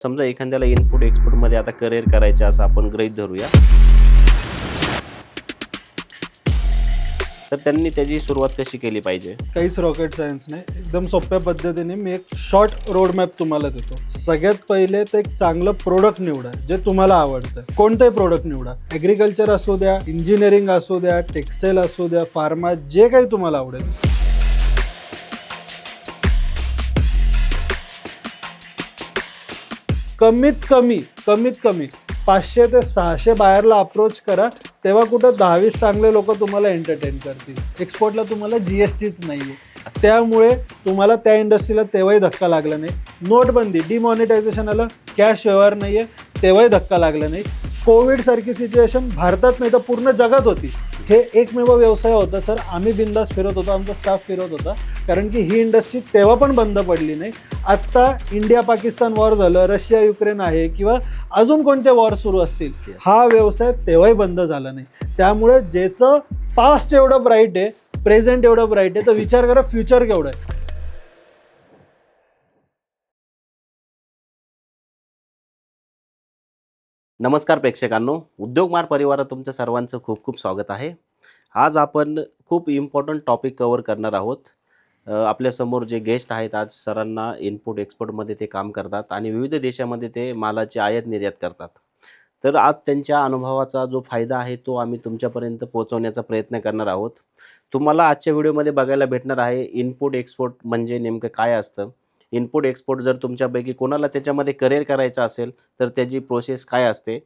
समजा एखाद्याला इनपुट एक्सपोर्टमध्ये आता करिअर करायचे असं आपण गृहीत धरूया, तर त्यांनी त्याची सुरुवात कशी केली पाहिजे? काहीच रॉकेट सायन्स नाही, एकदम सोप्या पद्धतीने मी एक शॉर्ट रोड मॅप तुम्हाला देतो. सगळ्यात पहिले ते एक चांगलं प्रोडक्ट निवडा जे तुम्हाला आवडतं. कोणतंही प्रोडक्ट निवडा, ॲग्रिकल्चर असू द्या, इंजिनिअरिंग असू द्या, टेक्स्टाईल असू द्या, फार्मा, जे काही तुम्हाला आवडेल. कमीत कमी 500 ते 600 बायरला अप्रोच करा, तेव्हा कुठं 10-20 चांगले लोक तुम्हाला एंटरटेन करतील. एक्सपोर्टला तुम्हाला GSTच नाही आहे, त्यामुळे तुम्हाला त्या इंडस्ट्रीला तेव्हाही धक्का लागला नाही. नोटबंदी, डिमॉनिटायझेशन आलं, कॅश व्यवहार नाही आहे, तेव्हाही धक्का लागला नाही. कोविडसारखी सिच्युएशन भारतात नाही तर पूर्ण जगात होती. हे एकमेव व्यवसाय होता सर, आम्ही बिंदास फिरत होतो, आमचा स्टाफ फिरत होता, कारण की ही इंडस्ट्री तेव्हा पण बंद पडली नाही. आत्ता इंडिया पाकिस्तान वॉर झालं, रशिया युक्रेन आहे किंवा अजून कोणते वॉर सुरू असतील, हा व्यवसाय तेव्हाही बंद झाला नाही. त्यामुळे ज्याचं पास्ट एवढं ब्राईट आहे, प्रेझेंट एवढं ब्राईट आहे, तर विचार करा फ्युचर केवढं आहे. नमस्कार प्रेक्षकांनो, उद्योगमार्ग परिवारात तुमचं सर्वांचं खूप खूप स्वागत आहे. आज आपण खूप इम्पॉर्टंट टॉपिक कव्हर करणार आहोत. आपल्यासमोर जे गेस्ट आहेत, आज सरांना इनपुट एक्सपोर्टमध्ये ते काम करतात आणि विविध देशामध्ये ते मालाची आयात निर्यात करतात. तर आज त्यांच्या अनुभवाचा जो फायदा आहे तो आम्ही तुमच्यापर्यंत पोहोचवण्याचा प्रयत्न करणार आहोत. तुम्हाला आजच्या व्हिडिओमध्ये बघायला भेटणार आहे इनपुट एक्सपोर्ट म्हणजे नेमकं काय असतं. इनपुट एक्सपोर्ट जर तुमच्यापैकी कोणाला त्याच्यामध्ये करिअर करायचं असेल तर त्याची प्रोसेस काय असते.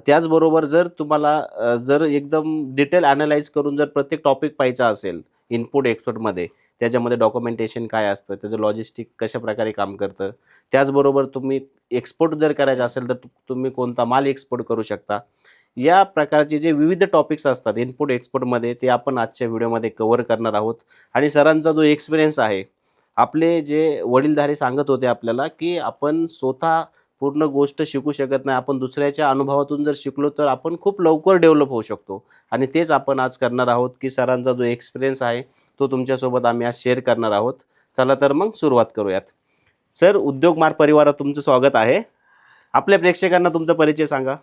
त्याचबरोबर जर तुम्हाला जर एकदम डिटेल ॲनालाइज करून जर प्रत्येक टॉपिक पाहायचा असेल इनपुट एक्सपोर्टमध्ये, त्याच्यामध्ये डॉक्युमेंटेशन काय असतं, त्याचं लॉजिस्टिक कशाप्रकारे काम करतं, त्याचबरोबर तुम्ही एक्सपोर्ट जर करायचं असेल तर तुम्ही कोणता माल एक्सपोर्ट करू शकता, या प्रकारचे जे विविध टॉपिक्स असतात इनपुट एक्सपोर्टमध्ये ते आपण आजच्या व्हिडिओमध्ये कव्हर करणार आहोत. आणि सरांचा जो एक्सपिरियन्स आहे, आपले जे वडीलधारे सांगत होते आपल्याला की आपण स्वतः पूर्ण गोष्ट शिकू शकत नाही, आपण दुसऱ्याच्या अनुभवातून जर शिकलो तर आपण खूप लवकर डेव्हलप होऊ शकतो. आणि तेच आपण आज करणार आहोत की सरांचा जो एक्सपिरियन्स आहे तो तुमच्यासोबत आम्ही आज शेअर करणार आहोत. चला तर मग सुरुवात करूयात. सर, उद्योगमार्ग परिवारात तुमचं स्वागत आहे. आपल्या प्रेक्षकांना तुमचा परिचय सांगा.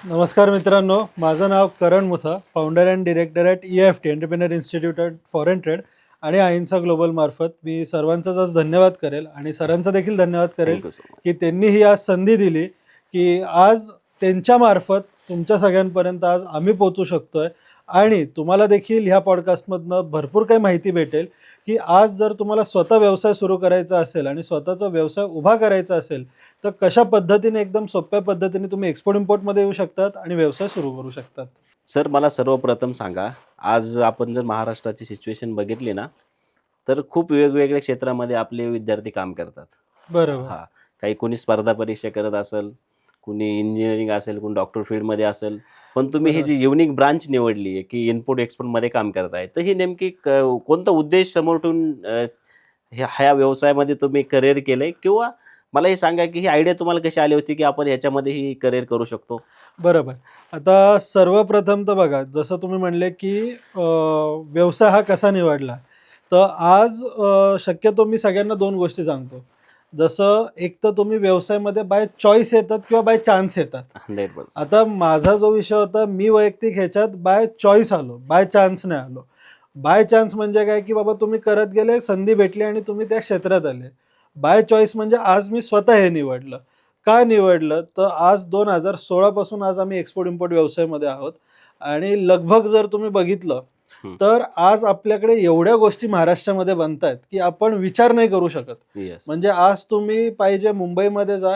नमस्कार मित्रांनो, माझं नाव Karan Mutha, founder and director at EFT entrepreneur institute at foreign trade आणि आयन्सा ग्लोबल मार्फत. मी सर्वांचाच आज धन्यवाद करेल आणि सरांचा देखील धन्यवाद करेल की त्यांनी ही आज संधी दिली की आज त्यांच्या मार्फत तुमच्या सगळ्यांपर्यंत आज आम्ही पोहोचू शकतोय. आणि तुम्हाला देखील ह्या पॉडकास्टमधनं भरपूर काही माहिती भेटेल की आज जर तुम्हाला स्वतः व्यवसाय सुरू करायचा असेल आणि स्वतःचा व्यवसाय उभा करायचा असेल तर कशा पद्धतीने एकदम सोप्या पद्धतीने तुम्ही एक्सपोर्ट इम्पोर्टमध्ये येऊ शकतात आणि व्यवसाय सुरू करू शकतात. सर, मला सर्वप्रथम सांगा, आज आपण जर महाराष्ट्राची सिच्युएशन बघितली ना तर खूप वेगवेगळ्या क्षेत्रामध्ये आपले विद्यार्थी काम करतात. बरोबर. हां, काही कोणी स्पर्धा परीक्षा करत असेल, कुणी इंजिनिअरिंग असेल, कोणी डॉक्टर फील्डमध्ये असेल, पण तुम्ही ही जी युनिक ब्रांच निवडली आहे की इनपुट एक्सपोर्टमध्ये काम करताय, तर ही नेमकी कोणता उद्देश समोर ठेवून ह्या व्यवसायामध्ये तुम्ही करिअर केलंय, किंवा मला हे सांगा की ही आयडिया तुम्हाला कशी आली होती की आपण ह्याच्यामध्ये ही करिअर करू शकतो? बरोबर. आता सर्वप्रथम तर बघा, जसं तुम्ही म्हणले की व्यवसाय हा कसा निवडला, तर आज शक्यतो मी सगळ्यांना 2 गोष्टी सांगतो. जसं एक तर तुम्ही व्यवसायामध्ये बाय चॉईस येतात किंवा बाय चान्स येतात. 100%. आता माझा जो विषय होता, मी वैयक्तिक ह्याच्यात बाय चॉईस आलो, बाय चान्स नाही आलो. बाय चान्स म्हणजे काय की बाबा तुम्ही करत गेले, संधी भेटली आणि तुम्ही त्या क्षेत्रात आले. बाय चॉईस म्हणजे आज मी स्वतः हे निवडलं. का निवडलं, तर आज 2016 पासून आज आम्ही एक्सपोर्ट इम्पोर्ट व्यवसायामध्ये आहोत आणि लगभग जर तुम्ही बघितलं तर आज आपल्याकडे एवढ्या गोष्टी महाराष्ट्रामध्ये बनतायत की आपण विचार नाही करू शकत. येस. म्हणजे आज तुम्ही पाहिजे मुंबईमध्ये जा,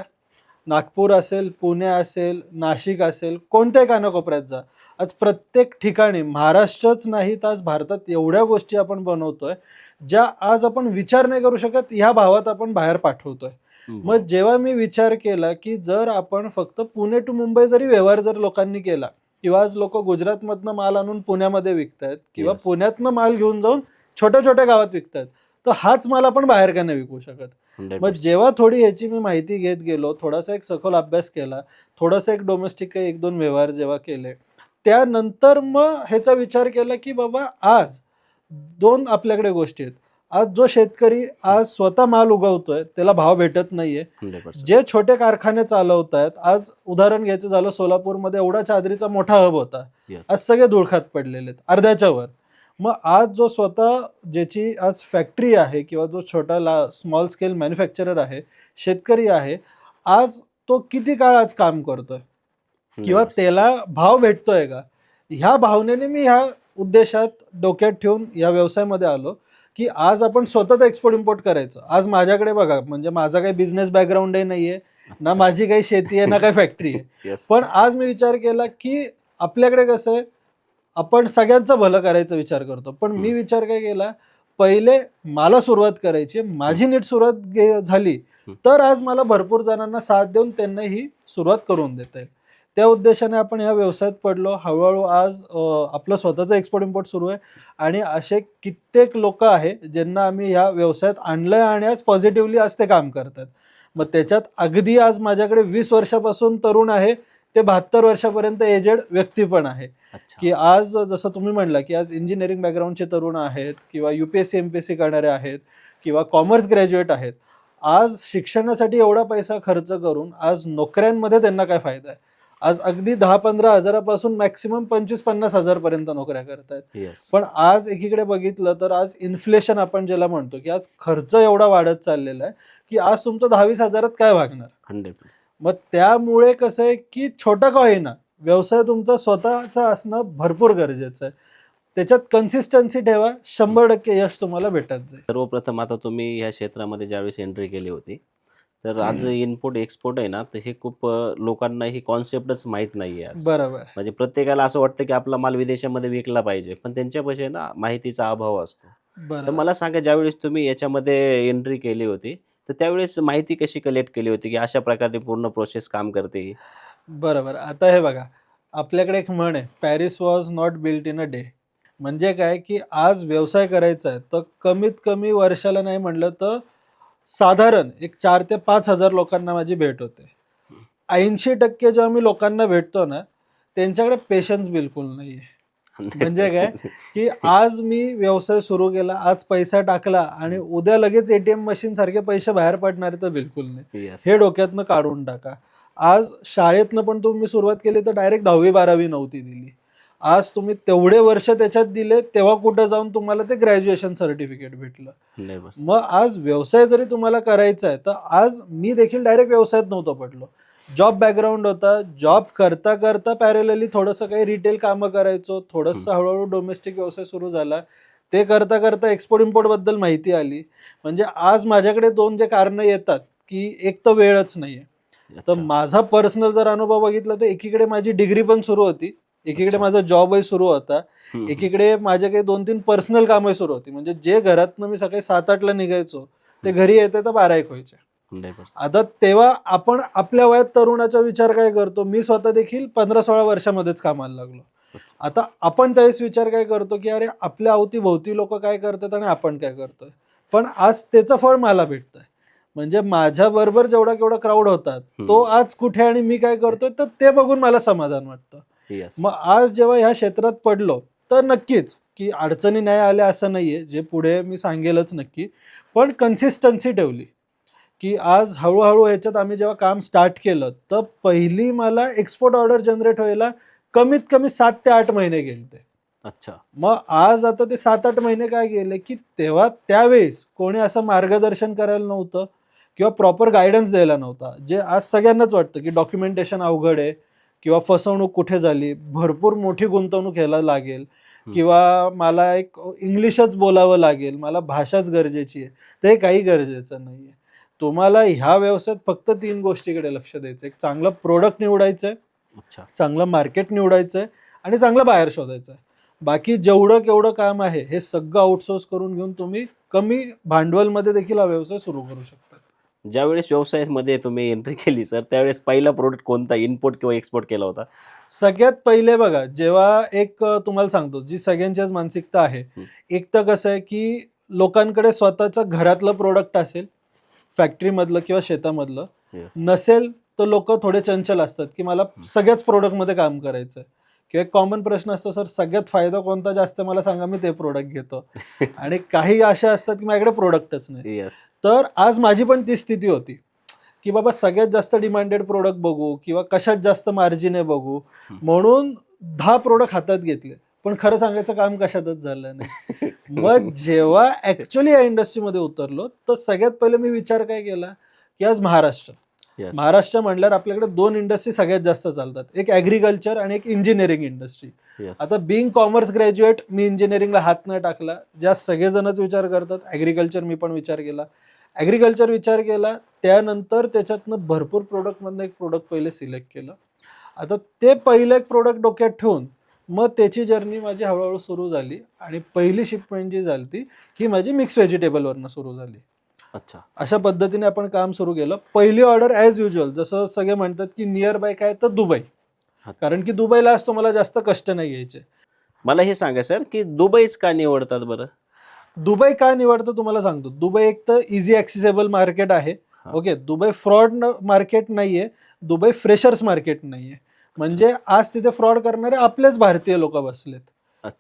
नागपूर असेल, पुणे असेल, नाशिक असेल, कोणत्याही कानाकोपऱ्यात जा. आज प्रत्येक ठिकाणी महाराष्ट्रच नाही तर आज भारतात एवढ्या गोष्टी आपण बनवतोय ज्या आज आपण विचार नाही करू शकत, ह्या भावात आपण बाहेर पाठवतोय. मग जेव्हा मी विचार केला की जर आपण फक्त पुणे टू मुंबई जरी व्यवहार जर लोकांनी केला, किंवा आज लोक गुजरातमधनं माल आणून पुण्यामध्ये विकतायत किंवा Yes. पुण्यातनं माल घेऊन जाऊन छोट्या छोट्या गावात विकतायत, तर हाच माल आपण बाहेर का नाही विकू शकत. मग 100%. जेव्हा थोडी ह्याची मी माहिती घेत गेलो, थोडासा एक सखोल अभ्यास केला, थोडासा एक डोमेस्टिक काही 1-2 व्यवहार जेव्हा केले, त्यानंतर मग ह्याचा विचार केला की बाबा आज 2 आपल्याकडे गोष्टी आहेत. आज जो शेतकरी आज स्वतः माल उगवतोय त्याला भाव भेटत नाहीये. 100%. जे छोटे कारखाने चालवत आहेत, आज उदाहरण घ्यायचं झालं, सोलापूरमध्ये एवढा चादरीचा मोठा हब होता, Yes. आज सगळे धुळखात पडलेले आहेत अर्ध्याच्या वर. मग आज जो स्वतः ज्याची आज फॅक्टरी आहे किंवा जो छोटा स्मॉल स्केल मॅन्युफॅक्चरर आहे, शेतकरी आहे, आज तो किती काळ आज काम करतोय किंवा 100%. त्याला भाव भेटतोय का, ह्या भावनेने मी ह्या उद्देशात डोक्यात ठेवून या व्यवसायामध्ये आलो की आज आपण स्वतः एक्सपोर्ट इम्पोर्ट करायचं. आज माझ्याकडे बघा, म्हणजे माझा काही बिझनेस बॅकग्राऊंडही नाहीये, ना माझी काही शेती आहे, ना काही फॅक्टरी आहे. Yes. पण आज मी विचार केला की आपल्याकडे कसं आहे, आपण सगळ्यांचं भलं करायचा विचार करतो. पण मी विचार काय केला, पहिले मला सुरुवात करायची, माझी नीट सुरुवात झाली तर आज मला भरपूर जणांना साथ देऊन त्यांना ही सुरुवात करून देता येईल. त्या उद्देशाने आपण ह्या व्यवसायात पडलो. हळूहळू आज आपलं स्वतःचं एक्सपोर्ट इम्पोर्ट सुरू आहे आणि असे कित्येक लोक आहे ज्यांना आम्ही ह्या व्यवसायात आणलंय आणि आज पॉझिटिव्हली आज ते काम करतात. मग त्याच्यात अगदी आज माझ्याकडे 20 वर्षापासून तरुण आहे ते 72 वर्षापर्यंत एजेड व्यक्ती पण आहे. अच्छा. की आज जसं तुम्ही म्हणला की आज इंजिनिअरिंग बॅकग्राऊंडचे तरुण आहेत किंवा UPSC MPSC करणारे आहेत किंवा कॉमर्स ग्रॅज्युएट आहेत. आज शिक्षणासाठी एवढा पैसा खर्च करून आज नोकऱ्यांमध्ये त्यांना काय फायदा आहे. आज अगदी 10-15 हजारापासून मॅक्सिमम 25-50 हजार पर्यंत नोकऱ्या करतायत. Yes. पण आज एकीकडे बघितलं तर आज इन्फ्लेशन आपण ज्याला म्हणतो की आज खर्च एवढा वाढत चाललेला आहे की आज तुमचं 10-20 हजारात काय भागणार. 100%. मग त्यामुळे कसं आहे की छोटा का होईना व्यवसाय तुमचा स्वतःचा असणं भरपूर गरजेचं आहे. त्याच्यात कन्सिस्टन्सी ठेवा, 100% यश तुम्हाला भेटत जाईल. सर्वप्रथम आता तुम्ही ह्या क्षेत्रामध्ये ज्यावेळेस एंट्री केली होती, तर आज इनपुट एक्सपोर्ट आहे ना, तर हे खूप लोकांना ही कॉन्सेप्टच माहीत नाही आहे आज. बरोबर. म्हणजे प्रत्येकाला असं वाटतं की आपला माल विदेशामध्ये विकला पाहिजे, पण त्यांच्यापाशी आहे ना माहितीचा अभाव असतो. तर बरोबर. मला सांगा, ज्यावेळेस तुम्ही याच्यामध्ये एंट्री केली होती, तर त्यावेळेस माहिती कशी कलेक्ट केली होती की अशा प्रकारे पूर्ण प्रोसेस काम करते? बरोबर. आता हे बघा, आपल्याकडे एक म्हण आहे, Paris was not built in a day. म्हणजे काय की आज व्यवसाय करायचा आहे तर कमीत कमी वर्षाला नाही म्हणलं तर साधारण एक 4 ते 5 हजार लोकांना माझी भेट होते. 80% जेव्हा मी लोकांना भेटतो ना, त्यांच्याकडे पेशन्स बिलकुल नाहीये. म्हणजे काय की आज मी व्यवसाय सुरू केला, आज पैसा टाकला आणि उद्या लगेच ATM मशीन सारखे पैसे बाहेर पडणारे तर बिलकुल नाही. Yes. हे डोक्यातनं काढून टाका. आज शाळेतनं पण तुम्ही सुरुवात केली तर डायरेक्ट 10वी-12वी नव्हती दिली. आज तुम्ही तेवढे वर्ष त्याच्यात दिले तेव्हा कुठं जाऊन तुम्हाला ते ग्रॅज्युएशन सर्टिफिकेट भेटलं. 100%. मग आज व्यवसाय जरी तुम्हाला करायचा आहे तर आज मी देखील डायरेक्ट व्यवसायात नव्हतो पडलो. जॉब बॅकग्राऊंड होता. जॉब करता करता पॅरेलली थोडंसं काही रिटेल कामं करायचो, थोडंसं हळूहळू डोमेस्टिक व्यवसाय सुरू झाला. ते करता करता एक्सपोर्ट इम्पोर्ट बद्दल माहिती आली. म्हणजे आज माझ्याकडे 2 जे कारणं येतात की एक तर वेळच नाहीये. तर अच्छा. माझा पर्सनल जर अनुभव बघितला तर एकीकडे माझी डिग्री पण सुरू होती, एकीकडे माझा जॉबही सुरू होता, एकीकडे माझे काही 2-3 पर्सनल कामही सुरू होती. म्हणजे जे घरातनं मी सकाळी 7-8ला निघायचो ते घरी येते तर 12-1 व्हायचे. 100%. आता तेव्हा आपण आपल्या वयात तरुणाचा विचार काय करतो, मी स्वतः देखील 15-16 वर्षामध्येच कामाला लागलो. आता आपण त्यावेळेस विचार काय करतो की अरे आपल्या अवतीभोवती लोक काय करतात आणि आपण काय करतोय. पण आज त्याचं फळ मला भेटतंय. म्हणजे माझ्या बरोबर जेवढा केवढा क्राऊड होता तो आज कुठे आणि मी काय करतोय तर ते बघून मला समाधान वाटतं. Yes. मग आज जेव्हा ह्या क्षेत्रात पडलो तर नक्कीच की अडचणी नाही आल्या असं नाहीये, जे पुढे मी सांगेलच नक्की. पण कन्सिस्टन्सी ठेवली की आज हळूहळू ह्याच्यात आम्ही जेव्हा काम स्टार्ट केलं तर पहिली मला एक्सपोर्ट ऑर्डर जनरेट व्हायला कमीत कमी 7 ते 8 महिने गेले. अच्छा. मग आज आता ते 7-8 महिने काय गेले की तेव्हा त्यावेळेस कोणी असं मार्गदर्शन करायला नव्हतं किंवा प्रॉपर गायडन्स द्यायला नव्हता. जे आज सगळ्यांनाच वाटतं की डॉक्युमेंटेशन अवघड आहे किंवा फसवणूक कुठे झाली, भरपूर मोठी गुंतवणूक घ्यायला लागेल किंवा मला एक इंग्लिशच बोलावं लागेल, मला भाषाच गरजेची आहे. ते काही गरजेचं नाहीये. तुम्हाला ह्या व्यवसायात फक्त 3 गोष्टीकडे लक्ष द्यायचं. एक चांगलं प्रोडक्ट निवडायचंय, अच्छा. चांगलं मार्केट निवडायचंय आणि चांगलं बाहेर शोधायचं आहे. बाकी जेवढं केवढं काम आहे हे सगळं आउटसोर्स करून घेऊन तुम्ही कमी भांडवलमध्ये देखील हा व्यवसाय सुरू करू शकता. ज्यावेळेस व्यवसायामध्ये तुम्ही एंट्री केली सर, त्यावेळेस पहिला प्रोडक्ट कोणता इम्पोर्ट किंवा एक्सपोर्ट केला होता? सगळ्यात पहिले बघा, जेव्हा एक तुम्हाला सांगतो जी सगळ्यांच्याच मानसिकता आहे, एक तर कसं आहे की लोकांकडे स्वतःचं घरातलं प्रोडक्ट असेल, फॅक्टरीमधलं किंवा शेतामधलं Yes. नसेल तर लोक थोडे चंचल असतात की मला सगळ्याच प्रोडक्टमध्ये काम करायचं आहे किंवा एक कॉमन प्रश्न असतो, सर सगळ्यात फायदा कोणता जास्त मला सांगा, मी ते प्रोडक्ट घेतो. आणि काही अशा असतात की माझ्याकडे प्रोडक्टच नाही. येस. तर आज माझी पण ती स्थिती होती की बाबा सगळ्यात जास्त डिमांडेड प्रोडक्ट बघू किंवा कशात जास्त मार्जिन आहे बघू, म्हणून 10 प्रोडक्ट हातात घेतले, पण खरं सांगायचं काम कशातच झालं नाही. मग जेव्हा ऍक्च्युअली या इंडस्ट्रीमध्ये उतरलो, तर सगळ्यात पहिले मी विचार काय केला की आज महाराष्ट्र म्हणल्यावर आपल्याकडे 2 इंडस्ट्री सगळ्यात जास्त चालतात, एक ऍग्रिकल्चर आणि एक इंजिनिअरिंग इंडस्ट्री. आता बिंग कॉमर्स ग्रॅज्युएट, मी इंजिनिअरिंगला हात नाही टाकला. ज्या सगळेजणच विचार करतात ऍग्रिकल्चर, मी पण विचार केला. ऍग्रिकल्चर विचार केला, त्यानंतर त्याच्यातनं भरपूर प्रोडक्टमधनं एक प्रोडक्ट पहिले सिलेक्ट केलं. आता ते पहिलं एक प्रोडक्ट डोक्यात ठेवून मग त्याची जर्नी माझी हळूहळू सुरू झाली आणि पहिली शिपमेंट जी झाली ती ही माझी मिक्स व्हेजिटेबलवरनं सुरू झाली. अच्छा. अशा पद्धतीने आपण काम सुरू केलं. पहिली ऑर्डर ॲज युजल, जसं सगळे म्हणतात की नियर बाय काय, तर दुबई. कारण की दुबईला असतो मला जास्त कष्ट नाही घ्यायचे. मला हे सांगा सर की दुबईच का निवडतात बरं? दुबई का निवडतं तुम्हाला सांगतो. दुबई एक तर इझी ॲक्सेसेबल मार्केट आहे. ओके, दुबई फ्रॉड मार्केट नाहीये, दुबई फ्रेशर्स मार्केट नाहीये. म्हणजे आज तिथे फ्रॉड करणारे आपलेच भारतीय लोक बसलेत,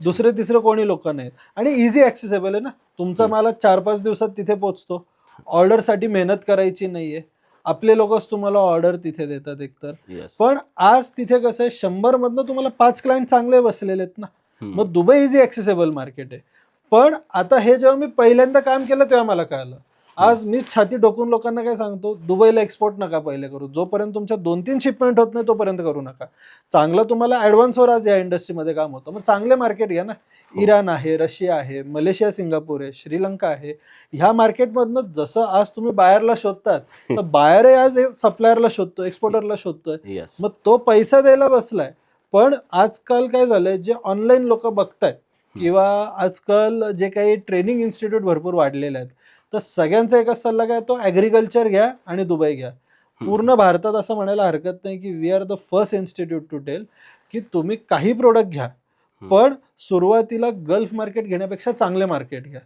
दुसरे तिसरे कोणी लोक नाहीत. आणि इझी ॲक्सेसेबल आहे ना, तुमचा माल 4-5 दिवसात तिथे पोहोचतो. ऑर्डरसाठी मेहनत करायची नाहीये, आपले लोकच तुम्हाला ऑर्डर तिथे देतात एकतर. पण आज तिथे कसं आहे, 100 मधनं तुम्हाला 5 क्लायंट चांगले बसलेले आहेत ना. मग दुबई इझी ॲक्सेसेबल मार्केट आहे. पण आता हे जेव्हा मी पहिल्यांदा काम केलं तेव्हा मला कळलं. आज मी छाती डोकून लोकांना काय सांगतो, दुबईला एक्सपोर्ट नका पहिले करू, जोपर्यंत तुमच्या 2-3 शिपमेंट होत नाही तोपर्यंत करू नका. चांगलं तुम्हाला ॲडव्हान्सवर आज या इंडस्ट्रीमध्ये काम होतं. मग चांगले मार्केट घ्या ना. इराण आहे, रशिया आहे, मलेशिया, सिंगापूर आहे, श्रीलंका आहे. ह्या मार्केटमधनं जसं आज तुम्ही बायरला शोधतात, तर बायर आज सप्लायरला शोधतो, एक्सपोर्टरला शोधतोय. मग तो पैसा द्यायला बसलाय. पण आजकाल काय झालंय, जे ऑनलाईन लोक बघतायत किंवा आजकाल जे काही ट्रेनिंग इन्स्टिट्यूट भरपूर वाढलेले आहेत, तर सगळ्यांचा एकच सल्ला काय, तो ॲग्रिकल्चर घ्या आणि दुबई घ्या. पूर्ण भारतात असं म्हणायला हरकत नाही की we are the first institute to tell की तुम्ही काही प्रोडक्ट घ्या, पण सुरुवातीला गल्फ मार्केट घेण्यापेक्षा चांगले मार्केट घ्या.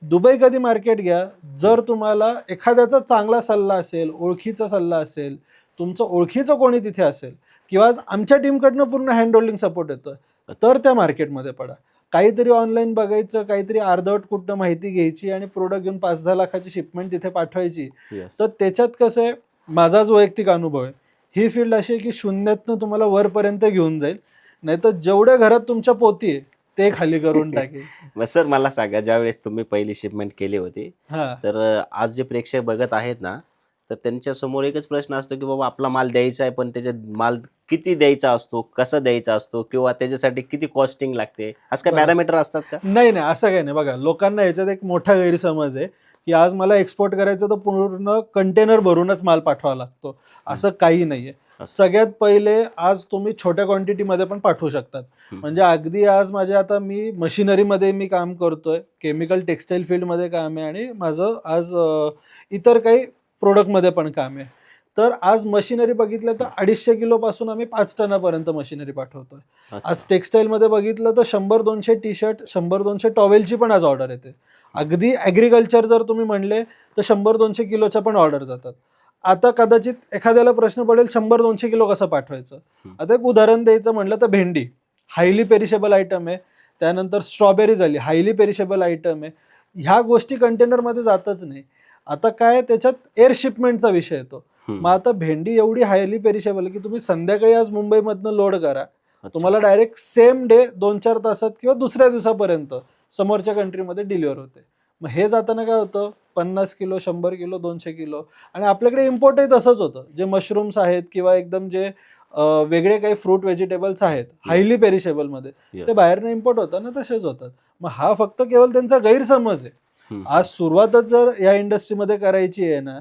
दुबई कधी मार्केट घ्या, जर तुम्हाला एखाद्याचा चांगला सल्ला असेल, ओळखीचा सल्ला असेल, तुमचं ओळखीचं कोणी तिथे असेल, किंवा आज आमच्या टीमकडनं पूर्ण हँड होल्डिंग सपोर्ट येतोय, तर त्या मार्केटमध्ये पडा. काहीतरी ऑनलाईन बघायचं, काहीतरी अर्धवट कुठं माहिती घ्यायची आणि प्रोडक्ट घेऊन 5-10 लाखाची शिपमेंट तिथे पाठवायची, तर त्याच्यात कसं आहे, माझाच वैयक्तिक अनुभव आहे, ही फील्ड अशी आहे की शून्यातनं तुम्हाला वरपर्यंत घेऊन जाईल, नाही तर जेवढ्या घरात तुमच्या पोती आहे ते खाली करून टाकेल. मग सर मला सांगा, ज्यावेळेस तुम्ही पहिली शिपमेंट केली होती, तर आज जे प्रेक्षक बघत आहेत ना, तर त्यांच्या समोर एकच प्रश्न असतो की बाबा आपला माल द्यायचा आहे, पण त्याचा माल किती द्यायचा असतो, कसा द्यायचा असतो, किंवा त्याच्यासाठी किती कॉस्टिंग लागते, असं काय पॅरामीटर असतात का? नाही, असं काही नाही. बघा, लोकांना याच्यात एक मोठा गैरसमज आहे की आज मला एक्सपोर्ट करायचं तर पूर्ण कंटेनर भरूनच माल पाठवावा लागतो. असं काही नाहीये. सगळ्यात पहिले आज तुम्ही छोट्या क्वांटिटीमध्ये पण पाठवू शकतात. म्हणजे अगदी आज आता मी मशिनरीमध्ये मी काम करतोय, केमिकल टेक्सटाईल फील्डमध्ये काम आहे आणि माझं आज इतर काही प्रोडक्टमध्ये पण काम आहे. तर आज मशिनरी बघितलं तर 250 किलोपासून आम्ही 5 टनापर्यंत मशिनरी पाठवतोय. आज टेक्सटाईलमध्ये बघितलं तर 100-200 टी शर्ट, 100-200 टॉवेलची पण आज ऑर्डर येते. अगदी ॲग्रिकल्चर जर तुम्ही म्हणले तर 100-200 किलोच्या पण ऑर्डर जातात. आता कदाचित एखाद्याला प्रश्न पडेल 100-200 किलो कसं पाठवायचं. आता एक उदाहरण द्यायचं म्हटलं तर भेंडी हायली पेरिशेबल आयटम आहे, त्यानंतर स्ट्रॉबेरी झाली हायली पेरिशेबल आयटम आहे. ह्या गोष्टी कंटेनरमध्ये जातच नाही. आता काय, त्याच्यात एअर शिपमेंटचा विषय येतो. मग आता भेंडी एवढी हायली पेरिशेबल की तुम्ही संध्याकाळी आज मुंबईमधनं लोड करा, तुम्हाला डायरेक्ट सेम डे 2-4 तासात किंवा दुसऱ्या दिवसापर्यंत समोरच्या कंट्रीमध्ये डिलिव्हर होते. मग हे जाताना काय होतं, 50 किलो, 100 किलो, 200 किलो. आणि आपल्याकडे इम्पोर्टही तसंच होतं. जे मशरूम्स आहेत किंवा एकदम जे वेगळे काही फ्रूट व्हेजिटेबल्स आहेत हायली पेरिशेबलमध्ये, ते बाहेरनं इम्पोर्ट होतात ना, तसेच होतात. मग हा फक्त केवळ त्यांचा गैरसमज आहे. आज सुरुवातच जर या इंडस्ट्रीमध्ये करायची आहे ना,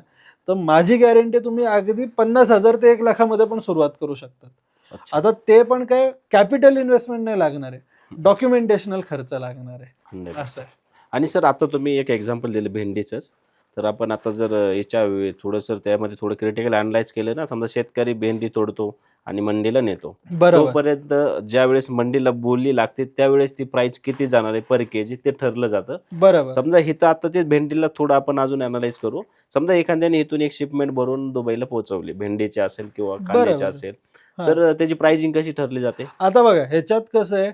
तर माझी गॅरंटी तुम्ही अगदी 50,000 ते 1,00,000 पण सुरुवात करू शकतात. आता ते पण काय कॅपिटल इन्व्हेस्टमेंट नाही लागणार आहे, डॉक्युमेंटेशनल खर्च लागणार आहे, असं आहे. आणि सर आता तुम्ही एक एक्झाम्पल दिलं भेंडीचंच, तर आपण आता जर थोडंसं त्यामध्ये थोडं क्रिटिकल अनालाइज केलं ना, समजा शेतकरी भेंडी तोडतो आणि मंडीला नेतो. बरोबर. तोपर्यंत ज्यावेळेस मंडीला बोली लागते त्यावेळेस ती प्राइस किती जाणार आहे पर केजी ते ठरलं जातं. बरोबर. समजा इथं आता ते भेंडीला थोडं आपण अजून अनालाइज करू. समजा एखाद्याने इथून एक शिपमेंट भरून दुबईला पोहोचवली, भेंडीची असेल किंवा कांद्याची बरोबर. असेल, हा. तर त्याची प्राइसिंग कशी ठरली जाते? आता बघा ह्याच्यात कसं आहे,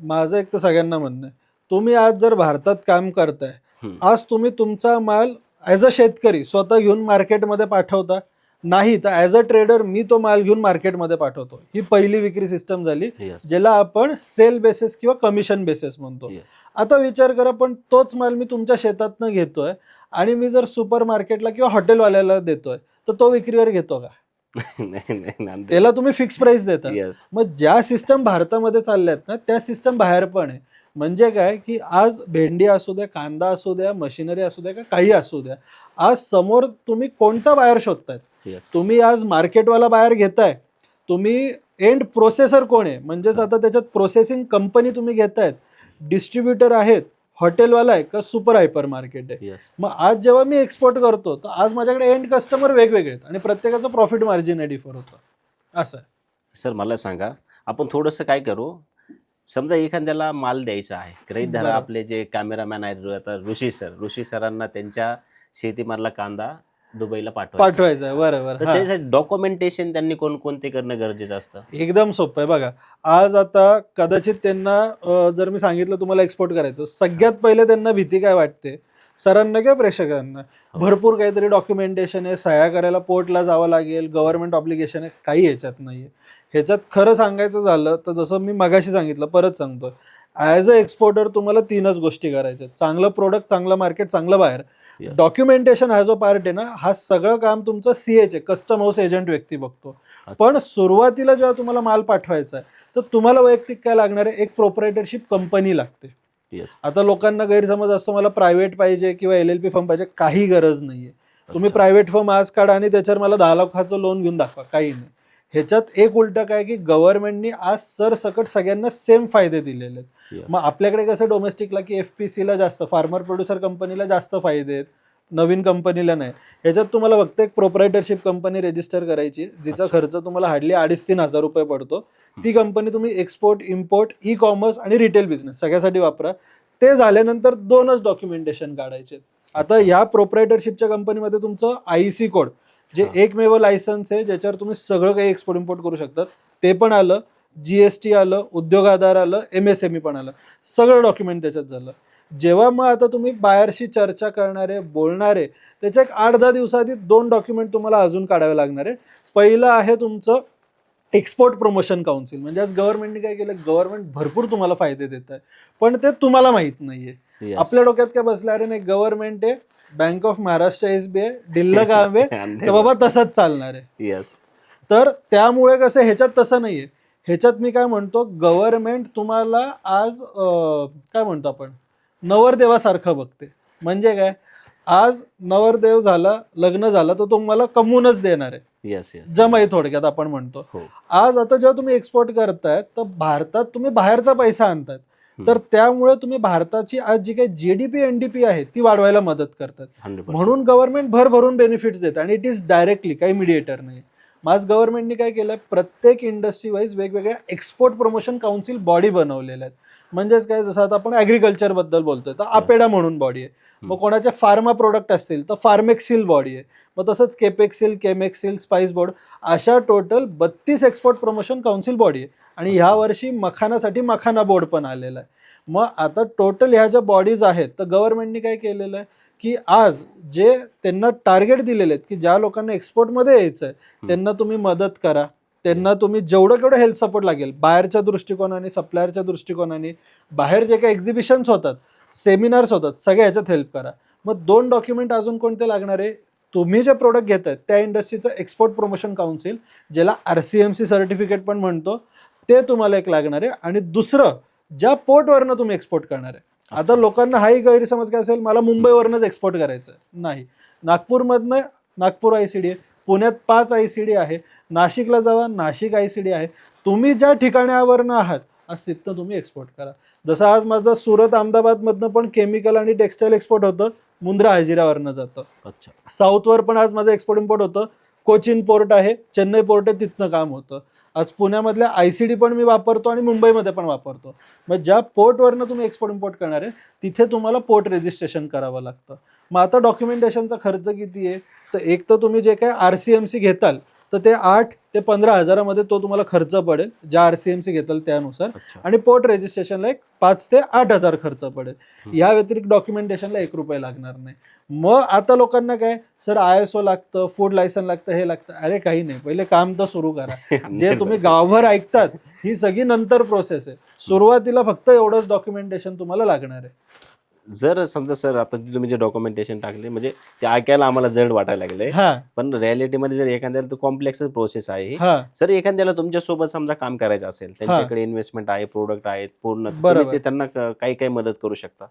माझं एक तर सगळ्यांना म्हणणं आहे, तुम्ही आज जर भारतात काम करताय, हम्म. आज तुम्ही तुमचा माल ॲज अ शेतकरी स्वतः घेऊन मार्केटमध्ये पाठवता, नाही तर ॲज अ ट्रेडर मी तो माल घेऊन मार्केटमध्ये पाठवतो. ही पहिली विक्री सिस्टम झाली, Yes. ज्याला आपण सेल बेसिस किंवा कमिशन बेसिस म्हणतो. Yes. आता विचार करा, पण तोच माल मी तुमच्या शेतातनं घेतोय आणि मी जर सुपर मार्केटला किंवा हॉटेलवाल्याला देतोय, तर तो विक्रीवर घेतो का? नाही. त्याला तुम्ही फिक्स प्राइस देता. Yes. मग ज्या सिस्टम भारतामध्ये चालल्यात ना, त्या सिस्टम बाहेर पण आहे. म्हणजे काय की आज भेंडी असू द्या, कांदा असू द्या, मशिनरी असू द्या, का काही असू द्या, आज समोर तुम्ही कोणता बाहेर शोधतायत? Yes. तुम्ही आज मार्केटवाला बाहेर घेताय, तुम्ही एंड प्रोसेसर कोण आहे, म्हणजेच आता त्याच्यात प्रोसेसिंग कंपनी तुम्ही घेतायत, डिस्ट्रीब्युटर आहेत, हॉटेलवाला आहे का सुपर हायपर मार्केट आहे. Yes. मग आज जेव्हा मी एक्सपोर्ट करतो, तर आज माझ्याकडे एंड कस्टमर वेगवेगळे आहेत आणि प्रत्येकाचं प्रॉफिट मार्जिन आहे डिफर होतं. असं आहे. सर मला सांगा, आपण थोडंसं काय करू, समजा एखाद्याला माल द्यायचा आहे, गृहीत धरा बरं. आपले जे कॅमेरामॅन आहेत आता ऋषी सरांना त्यांच्या शेतीमधला कांदा दुबईला पाठवायचं आहे. बरोबर. तर हा. त्यासाठी डॉक्युमेंटेशन त्यांनी कोणते करणं गरजेचं असतं? एकदम सोपं आहे. बघा, आज आता कदाचित त्यांना जर मी सांगितलं तुम्हाला एक्सपोर्ट करायचं, सगळ्यात पहिले त्यांना भीती काय वाटते, सरांना किंवा प्रेक्षकांना, भरपूर काहीतरी डॉक्युमेंटेशन आहे, सह्या करायला पोर्टला जावं लागेल, गव्हर्नमेंट ऑब्लिगेशन आहे. काही ह्याच्यात नाहीये. ह्याच्यात खरं सांगायचं झालं तर जसं मी मगाशी सांगितलं, परत सांगतो, ॲज अ एक्सपोर्टर तुम्हाला 3च गोष्टी करायच्या आहेत. चांगलं प्रोडक्ट, चांगलं मार्केट, चांगलं बाहेर. Yes. डॉक्युमेंटेशन हा जो पार्ट आहे ना, हा सगळं काम तुमचं CH आहे, कस्टम हाऊस एजंट व्यक्ती बघतो. पण सुरुवातीला जेव्हा तुम्हाला माल पाठवायचा आहे, तर तुम्हाला वैयक्तिक काय लागणार आहे, एक प्रोप्रायटरशिप कंपनी लागते. Yes. आता लोकांना गैरसमज असतो, मला प्रायव्हेट पाहिजे किंवा LLP फर्म पाहिजे. काही गरज नाहीये. तुम्ही प्रायव्हेट फर्म आज काढा आणि त्याच्यावर मला 10 लाखाचं लोन घेऊन दाखवा, काही नाही. ह्याच्यात एक उलट काय की गव्हर्नमेंटनी आज सरसकट सगळ्यांना सेम फायदे दिलेले आहेत. Yes. मग आपल्याकडे कसं डोमेस्टिकला की FPCला जास्त, फार्मर प्रोड्युसर कंपनीला जास्त फायदे आहेत, नवीन कंपनीला नाही. ह्याच्यात तुम्हाला फक्त एक प्रोप्रायटरशिप कंपनी रजिस्टर करायची, जिचा खर्च तुम्हाला हार्डली 2,500-3 हजार रुपये पडतो. ती कंपनी तुम्ही एक्सपोर्ट, इम्पोर्ट, ई कॉमर्स आणि रिटेल बिझनेस सगळ्यासाठी वापरा. ते झाल्यानंतर 2च डॉक्युमेंटेशन काढायचे. आता या प्रोप्रायटरशिपच्या कंपनीमध्ये तुमचं IEC कोड, जे एकमेव लायसन्स आहे ज्याच्यावर तुम्ही सगळं काही एक्सपोर्ट इम्पोर्ट करू शकतात, ते पण आलं, GST आलं, उद्योग आधार आलं, MSME पण आलं, सगळं डॉक्युमेंट त्याच्यात झालं. जेव्हा मग आता तुम्ही बाहेरशी चर्चा करणारे, बोलणारे, त्याच्या एक 8-10 दिवसाआधी 2 डॉक्युमेंट तुम्हाला अजून काढावे लागणार आहे. पहिलं आहे तुमचं एक्सपोर्ट प्रमोशन काउन्सिल. म्हणजे आज गव्हर्नमेंटने काय केलं, गव्हर्नमेंट भरपूर तुम्हाला फायदे देत आहे, पण ते तुम्हाला माहित नाहीये. Yes. आपल्या डोक्यात काय बसलं, अरे नाही गव्हर्नमेंट आहे, बँक ऑफ महाराष्ट्र, SBI, डिल्ल काम आहे, तर बाबा तसंच चालणार आहे. Yes. तर त्यामुळे कसं ह्याच्यात तसं नाहीये. ह्याच्यात मी काय म्हणतो, गव्हर्नमेंट तुम्हाला आज काय म्हणतो आपण, नवरदेवासारखं बघते. म्हणजे काय, आज नवरदेव झाला, लग्न झालं, तर तुम्हाला कमवूनच देणार आहे. Yes. Yes. जमाई थोडक्यात आपण म्हणतो. हो. आज आता जेव्हा तुम्ही एक्सपोर्ट करताय, तर भारतात तुम्ही बाहेरचा पैसा आणताय, तर त्यामुळे तुम्ही भारताची आज जी काही GDP NDP आहे ती वाढवायला मदत करतात. 100%. म्हणून गव्हर्नमेंट भरभरून बेनिफिट्स देतं आणि इट इज डायरेक्टली, काही मीडिएटर नाही. आज गव्हर्नमेंटने काय केलंय, प्रत्येक इंडस्ट्री वाईज वेगवेगळ्या एक्सपोर्ट प्रमोशन काउन्सिल बॉडी बनवलेल्या आहेत. म्हणजेच काय, जसं आता आपण ऍग्रिकल्चर बद्दल बोलतोय, तर APEDA म्हणून बॉडी आहे. मग कोणाचे फार्मा प्रोडक्ट असतील तर फार्मेक्सिल बॉडी आहे. मग तसंच केपेक्सिल, केमेक्सिल, स्पाइस बोर्ड, अशा total 32 export promotion council body आहे. आणि ह्या वर्षी मखानासाठी मखाना बोर्ड पण आलेला आहे. मग आता टोटल ह्या ज्या बॉडीज आहेत, तर गव्हर्नमेंटने काय केलेलं आहे की आज जे त्यांना टार्गेट दिलेले आहेत की ज्या लोकांना एक्सपोर्टमध्ये यायचं आहे त्यांना तुम्ही मदत करा, त्यांना तुम्ही जेवढं हेल्प सपोर्ट लागेल, बाहेरच्या दृष्टिकोनाने, सप्लायरच्या दृष्टिकोनाने, बाहेर जे काही एक्झिबिशन्स होतात, सेमिनार्स होतात, सगळ्या ह्याच्यात हेल्प करा. मग 2 डॉक्युमेंट अजून कोणते लागणार आहे, तुम्ही जे प्रोडक्ट घेताय त्या इंडस्ट्रीचं एक्सपोर्ट प्रमोशन काउन्सिल, ज्याला RCMC सर्टिफिकेट पण म्हणतो, ते तुम्हाला एक लागणार आहे. आणि दुसरं, ज्या पोर्टवरनं तुम्ही एक्सपोर्ट करणार आहे. आता लोकांना हाही गैरसमज काय असेल, मला मुंबईवरनंच एक्सपोर्ट करायचं नाही. नागपूरमधनं नागपूर ICD आहे, पुण्यात 5 ICD आहे, नाशिकला जावा, नाशिक ICD आहे. तुम्ही ज्या ठिकाणावरनं आहात आज तिथनं तुम्ही एक्सपोर्ट करा. जसं आज माझं सुरत, अहमदाबादमधनं पण केमिकल आणि टेक्सटाईल एक्सपोर्ट होतं, मुंद्रा हजिरावरनं जातं. अच्छा. साऊथवर पण आज माझं एक्सपोर्ट इम्पोर्ट होतं. कोचिन पोर्ट आहे, चेन्नई पोर्ट आहे, तिथनं काम होतं. आज पुण्यामधल्या ICD पण मी वापरतो आणि मुंबईमध्ये पण वापरतो. मग ज्या पोर्टवरनं तुम्ही एक्सपोर्ट इम्पोर्ट करणार आहे तिथे तुम्हाला पोर्ट रजिस्ट्रेशन करावं लागतं. मग आता डॉक्युमेंटेशनचा खर्च किती आहे? तर एक तर तुम्ही जे काय RCMC घेताल तर ते 8 ते 15 हजारामध्ये तो तुम्हाला खर्च पडेल, ज्या RCMC घेताल त्यानुसार. अच्छा. आणि पोर्ट रजिस्ट्रेशनला एक 5 ते 8 हजार खर्च पडेल. या व्यतिरिक्त डॉक्युमेंटेशनला ₹1 लागणार नाही. मग आता लोकांना काय, सर ISO लागतं, फूड लायसन लागतं, हे लागतं. अरे काही नाही, पहिले काम तर सुरू करा. जे तुम्ही गावभर ऐकतात ही सगळी नंतर प्रोसेस आहे. सुरुवातीला फक्त एवढंच डॉक्युमेंटेशन तुम्हाला लागणार आहे. जर समजा सर आता तुम्ही जे डॉक्युमेंटेशन टाकले म्हणजे ते ऐकायला आम्हाला जड वाटायला लागले, हा पण रिॲलिटीमध्ये जर एखाद्याला तो कॉम्प्लेक्स प्रोसेस आहे ही. हा सर एखाद्याला तुमच्यासोबत समजा काम करायचं असेल, त्यांच्याकडे इन्व्हेस्टमेंट आहे, प्रोडक्ट आहेत पूर्ण, बरोबर. तुम्ही ते त्यांना काही काही मदत करू शकता?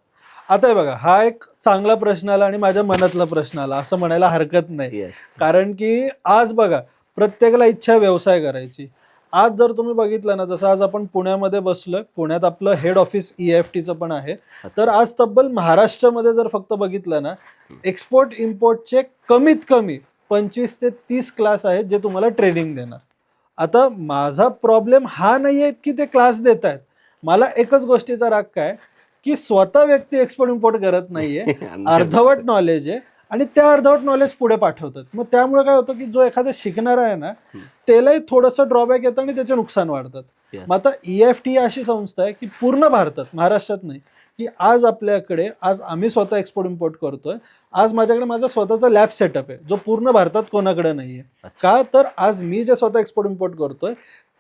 आता हे बघा, हा एक चांगला प्रश्न आला आणि माझ्या मनातला प्रश्न आला असं म्हणायला हरकत नाही. येस. कारण की आज बघा, प्रत्येकाला इच्छा आहे व्यवसाय करायची. आज जर तुम्ही बघितलं ना, जसं आज आपण पुण्यामध्ये बसलोय, पुण्यात आपलं हेड ऑफिस EFTचं पण आहे. तर आज तब्बल महाराष्ट्रामध्ये जर फक्त बघितलं ना, एक्सपोर्ट इम्पोर्टचे कमीत कमी 25 ते 30 क्लास आहेत जे तुम्हाला ट्रेनिंग देणार. आता माझा प्रॉब्लेम हा नाही आहे की ते क्लास देत आहेत. मला एकच गोष्टीचा राग काय की स्वतः व्यक्ती एक्सपोर्ट इम्पोर्ट करत नाहीये, अर्धवट नॉलेज आहे आणि त्या अर्धवट नॉलेज पुढे पाठवतात. मग त्यामुळे काय होतं की जो एखादा शिकणारा आहे ना, त्यालाही थोडंसं ड्रॉबॅक येतं आणि त्याचे नुकसान वाढतात. Yes. मग आता EFT ही अशी संस्था आहे की पूर्ण भारतात, महाराष्ट्रात नाही, की आज आपल्याकडे, आज आम्ही स्वतः एक्सपोर्ट इम्पोर्ट करतोय. आज माझ्याकडे माझा स्वतःचा लॅब सेटअप आहे जो पूर्ण भारतात कोणाकडे नाहीये. का तर आज मी जे स्वतः एक्सपोर्ट इम्पोर्ट करतोय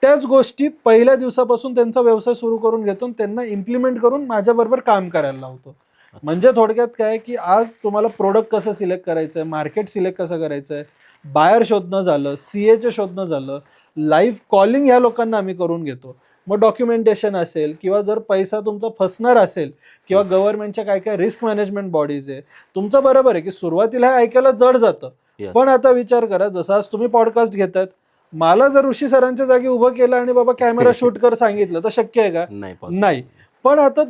त्याच गोष्टी पहिल्या दिवसापासून त्यांचा व्यवसाय सुरू करून घेतो आणि त्यांना इम्प्लिमेंट करून माझ्याबरोबर काम करायला लावतो. म्हणजे थोडक्यात काय की आज तुम्हाला प्रोडक्ट कसं सिलेक्ट करायचं आहे, मार्केट सिलेक्ट कसं करायचं आहे, बायर शोधणं झालं, CAचे शोधणं झालं, लाईव्ह कॉलिंग ह्या लोकांना आम्ही करून घेतो. मग डॉक्युमेंटेशन असेल किंवा जर पैसा तुमचा फसणार असेल किंवा गव्हर्नमेंटच्या काय काय रिस्क मॅनेजमेंट बॉडीज आहे, तुमचं बरोबर आहे की सुरुवातीला हे ऐकायला जड जातं. Yes. पण आता विचार करा, जसं आज तुम्ही पॉडकास्ट घेतात, मला जर ऋषी सरांच्या जागी उभं केलं आणि बाबा कॅमेरा शूट कर सांगितलं तर शक्य आहे का? नाही possible. नाही. पण आता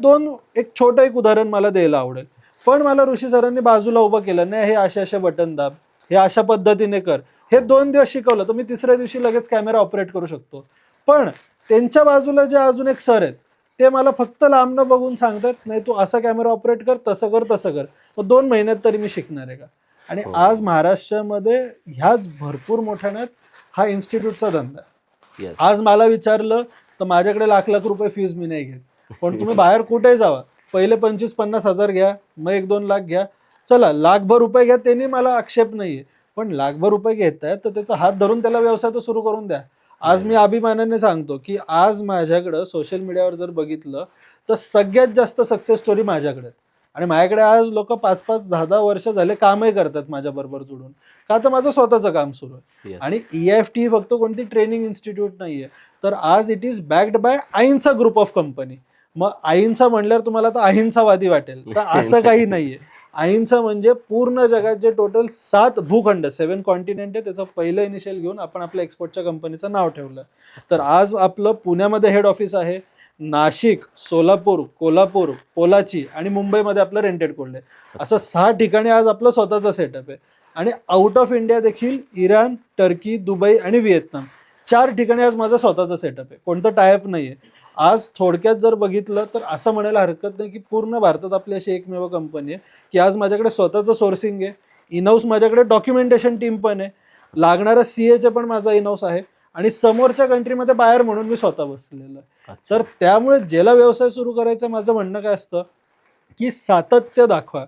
एक छोटं उदाहरण मला द्यायला आवडेल. पण मला ऋषी सरांनी बाजूला उभं केलं, नाही हे असे बटन दाब, हे अशा पद्धतीने कर, हे 2 दिवस शिकवलं तर मी तिसऱ्या दिवशी लगेच कॅमेरा ऑपरेट करू शकतो. पण त्यांच्या बाजूला जे अजून एक सर आहेत ते मला फक्त लांबनं बघून सांगतात, नाही तू असा कॅमेरा ऑपरेट कर, तसं कर, तसं कर. मग 2 महिन्यात तरी मी शिकणार आहे का? आणि हो. आज महाराष्ट्रामध्ये ह्याच भरपूर मोठ्यानं हा इन्स्टिट्यूटचा धंदा आहे. Yes. आज मला विचारलं तर माझ्याकडे लाख रुपये फीज मी नाही घेत. पण तुम्ही बाहेर कुठेही जावा, पहिले 25-50 हजार घ्या, मग 1-2 लाख घ्या, चला लाखभर रुपये घ्या, त्यांनी मला आक्षेप नाहीये. पण लाखभर रुपये घेताय तर त्याचा हात धरून त्याला व्यवसाय तर सुरू करून द्या. आज मी अभिमानाने सांगतो की आज माझ्याकडं सोशल मीडियावर जर बघितलं तर सगळ्यात जास्त सक्सेस स्टोरी माझ्याकडे आहेत. आणि माझ्याकडे आज लोक 5-5, 10-10 वर्ष झाले कामही करतात माझ्या बरोबर जुडून, का तर माझं स्वतःचं काम सुरू आहे. Yes. आणि EFT ही फक्त कोणती ट्रेनिंग इन्स्टिट्यूट नाहीये, तर आज it is backed by Ainsa group of company. मग आईन्सा म्हणल्यावर तुम्हाला तर अहिंसावादी वाटेल, तर असं काही नाहीये. अहिंसा म्हणजे पूर्ण जगात जे टोटल 7 भूखंड, 7 कॉन्टिनेंट आहे, त्याचं पहिलं इनिशियल घेऊन आपण आपल्या एक्सपोर्टच्या कंपनीचं नाव ठेवलं. तर आज आपलं पुण्यामध्ये हेड ऑफिस आहे, नाशिक, सोलापूर, कोल्हापूर, पोलाची आणि मुंबईमध्ये आपलं रेंटेड कोल्ड आहे. असं 6 ठिकाणी आज आपलं स्वतःचं सेटअप आहे. आणि आउट ऑफ इंडिया देखील इराण, टर्की, दुबई आणि व्हिएतनाम 4 ठिकाणी आज माझं स्वतःचं सेटअप आहे. कोणतं टायअप नाहीये. आज थोडक्यात जर बघितलं तर असं म्हणायला हरकत नाही की पूर्ण भारतात आपली अशी एकमेव कंपनी आहे की आज माझ्याकडे स्वतःचं सोर्सिंग आहे, इनहाऊस माझ्याकडे डॉक्युमेंटेशन टीम पण आहे, लागणारा CAचे पण माझा इनहाऊस आहे आणि समोरच्या कंट्रीमध्ये बाहेर म्हणून मी स्वतः बसलेलो आहे. तर त्यामुळे ज्याला व्यवसाय सुरू करायचा, माझं म्हणणं काय असतं की सातत्य दाखवा,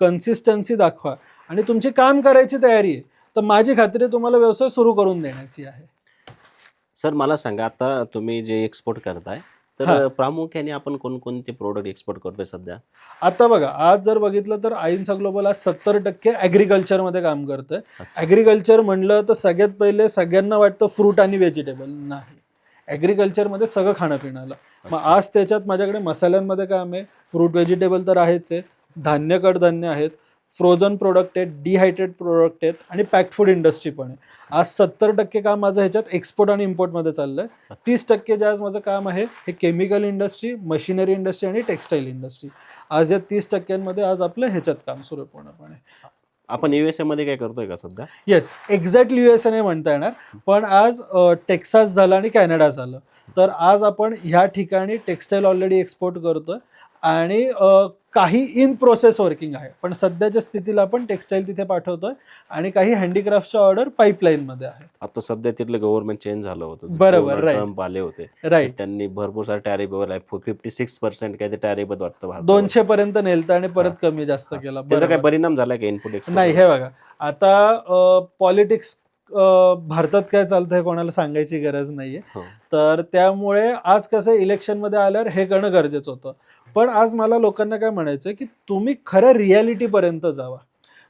कन्सिस्टन्सी दाखवा आणि तुमची काम करायची तयारी आहे, तर माझी खात्री आहे तुम्हाला व्यवसाय सुरू करून देण्याची आहे. सर मला सांगा, आता तुम्ही जे एक्सपोर्ट करताय तर हा. प्रामुख्याने आपण कोणकोणते प्रोडक्ट एक्सपोर्ट करतोय सध्या? आता बघा, आज जर बघितलं तर आईन्सा ग्लोबल आज 70% ॲग्रिकल्चरमध्ये काम करतंय. ॲग्रिकल्चर म्हणलं तर सगळ्यात पहिले सगळ्यांना वाटतं फ्रूट आणि व्हेजिटेबल. नाही, ॲग्रिकल्चरमध्ये सगळं खाणं पिणं आलं. मग आज त्याच्यात माझ्याकडे मसाल्यांमध्ये काम आहे, फ्रूट व्हेजिटेबल तर आहेच आहे, धान्य कडधान्य आहेत, फ्रोझन प्रोडक्ट आहेत, डिहायड्रेट प्रोडक्ट आहेत आणि पॅक्ड फूड इंडस्ट्री पण आहे. आज 70% काम माझं ह्याच्यात एक्सपोर्ट आणि इम्पोर्टमध्ये चाललंय. 30% जे आज माझं काम आहे हे केमिकल इंडस्ट्री, मशिनरी इंडस्ट्री आणि टेक्स्टाईल इंडस्ट्री. आज या 30%मध्ये आज आपलं ह्याच्यात काम सुरू आहे पूर्णपणे. आपण USA मध्ये काय करतोय का सध्या? येस, एक्झॅक्टली USA नाही म्हणता येणार, पण आज टेक्सास झालं आणि कॅनडा झालं. तर आज आपण ह्या ठिकाणी टेक्स्टाईल ऑलरेडी एक्सपोर्ट करतोय आणि काही इन प्रोसेस वर्किंग आहे, पण सध्याच्या स्थितीला आपण टेक्स्टाईल तिथे पाठवतोय आणि काही हँडीक्राफ्टच्या ऑर्डर पाईपलाईन मध्ये आहेत. आता सध्या तिथलं गव्हर्नमेंट चेंज झालं होतं. बरोबर, right. ट्रम्प आले होते. राईट. त्यांनी भरपूर सारे टॅरिफ वगैरे 56% काय ते टॅरिफ वाटतं भारतावर. 200 पर्यंत नेलतं आणि परत कमी जास्त केला. त्याचा काय बरोबर. परिणाम झाला का इनपुट नाही, हे बघा, आता पॉलिटिक्स भारतात काय चालतंय कोणाला सांगायची गरज नाहीये. तर त्यामुळे आज कसं इलेक्शन मध्ये आल्यावर हे करणं गरजेचं होतं. पण आज मला लोकांना काय म्हणायचं की तुम्ही खऱ्या रियालिटी पर्यंत जावा.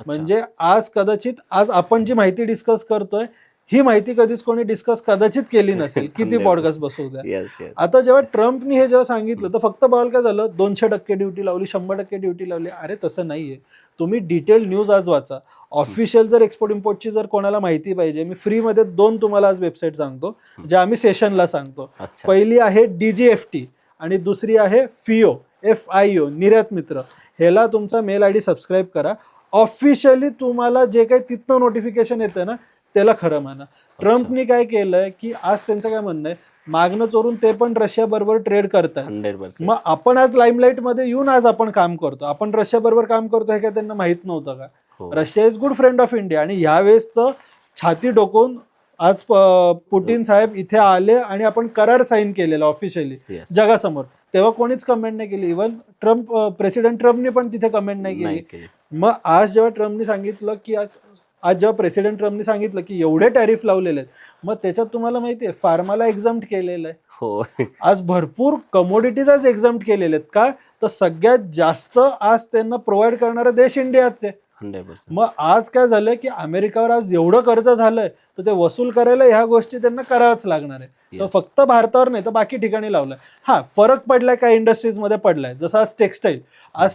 म्हणजे आज कदाचित आज आपण जी माहिती डिस्कस करतोय ही माहिती कधीच कोणी डिस्कस कदाचित केली नसेल. किती पॉडकास्ट बसवू द्या. आता जेव्हा ट्रम्पनी हे जेव्हा सांगितलं तर फक्त बॉल काय झालं, 200% ड्युटी लावली, 100% ड्युटी लावली. अरे तसं नाहीये. तुम्ही डिटेल न्यूज आज वाचा. ऑफिशियल जर एक्सपोर्ट इम्पोर्टची जर कोणाला माहिती पाहिजे, मी फ्रीमध्ये 2 तुम्हाला आज वेबसाईट सांगतो जे आम्ही सेशनला सांगतो. पहिली आहे DGFT आणि दुसरी आहे FIO निर्यात मित्र. ह्याला तुमचा मेल ID सबस्क्राईब करा. ऑफिशियली तुम्हाला जे काही तिथनं नोटिफिकेशन येतं ना त्याला खरं माना. ट्रम्पनी काय केलंय की आज त्यांचं काय म्हणणं आहे, मागणं चोरून ते पण रशिया बरोबर ट्रेड करतात. 100%. मग आपण आज लाईमलाईट मध्ये येऊन आज आपण काम करतो. आपण रशिया बरोबर काम करतो हे काय त्यांना माहित नव्हतं का? Russia is good friend of India. आणि यावेळेस तर छाती डोकून आज पुतीन साहेब इथे आले आणि आपण करार साईन केलेला ऑफिशियली जगासमोर. तेव्हा कोणीच कमेंट नाही केली. इव्हन प्रेसिडेंट ट्रम्पने पण तिथे कमेंट नाही केली. मग आज जेव्हा ट्रम्पने सांगितलं की आज जेव्हा प्रेसिडेंट ट्रम्पने सांगितलं की एवढे टॅरिफ लावलेले आहेत, मग त्याच्यात तुम्हाला माहितीये फार्माला एक्झम्प्ट केलेलं आहे. हो, आज भरपूर कमोडिटीज आज एक्झम्प्ट केलेले आहेत. का तर सगळ्यात जास्त आज त्यांना प्रोव्हाइड करणारा देश इंडियाच आहे. 100%. मग आज काय झालं की अमेरिकावर आज एवढं कर्ज झालंय तर ते वसूल करायला ह्या गोष्टी त्यांना करावंच लागणार आहे. तर फक्त भारतावर नाही तर बाकी ठिकाणी लावलंय. हा, फरक पडलाय काही इंडस्ट्रीज मध्ये पडलाय. जसं आज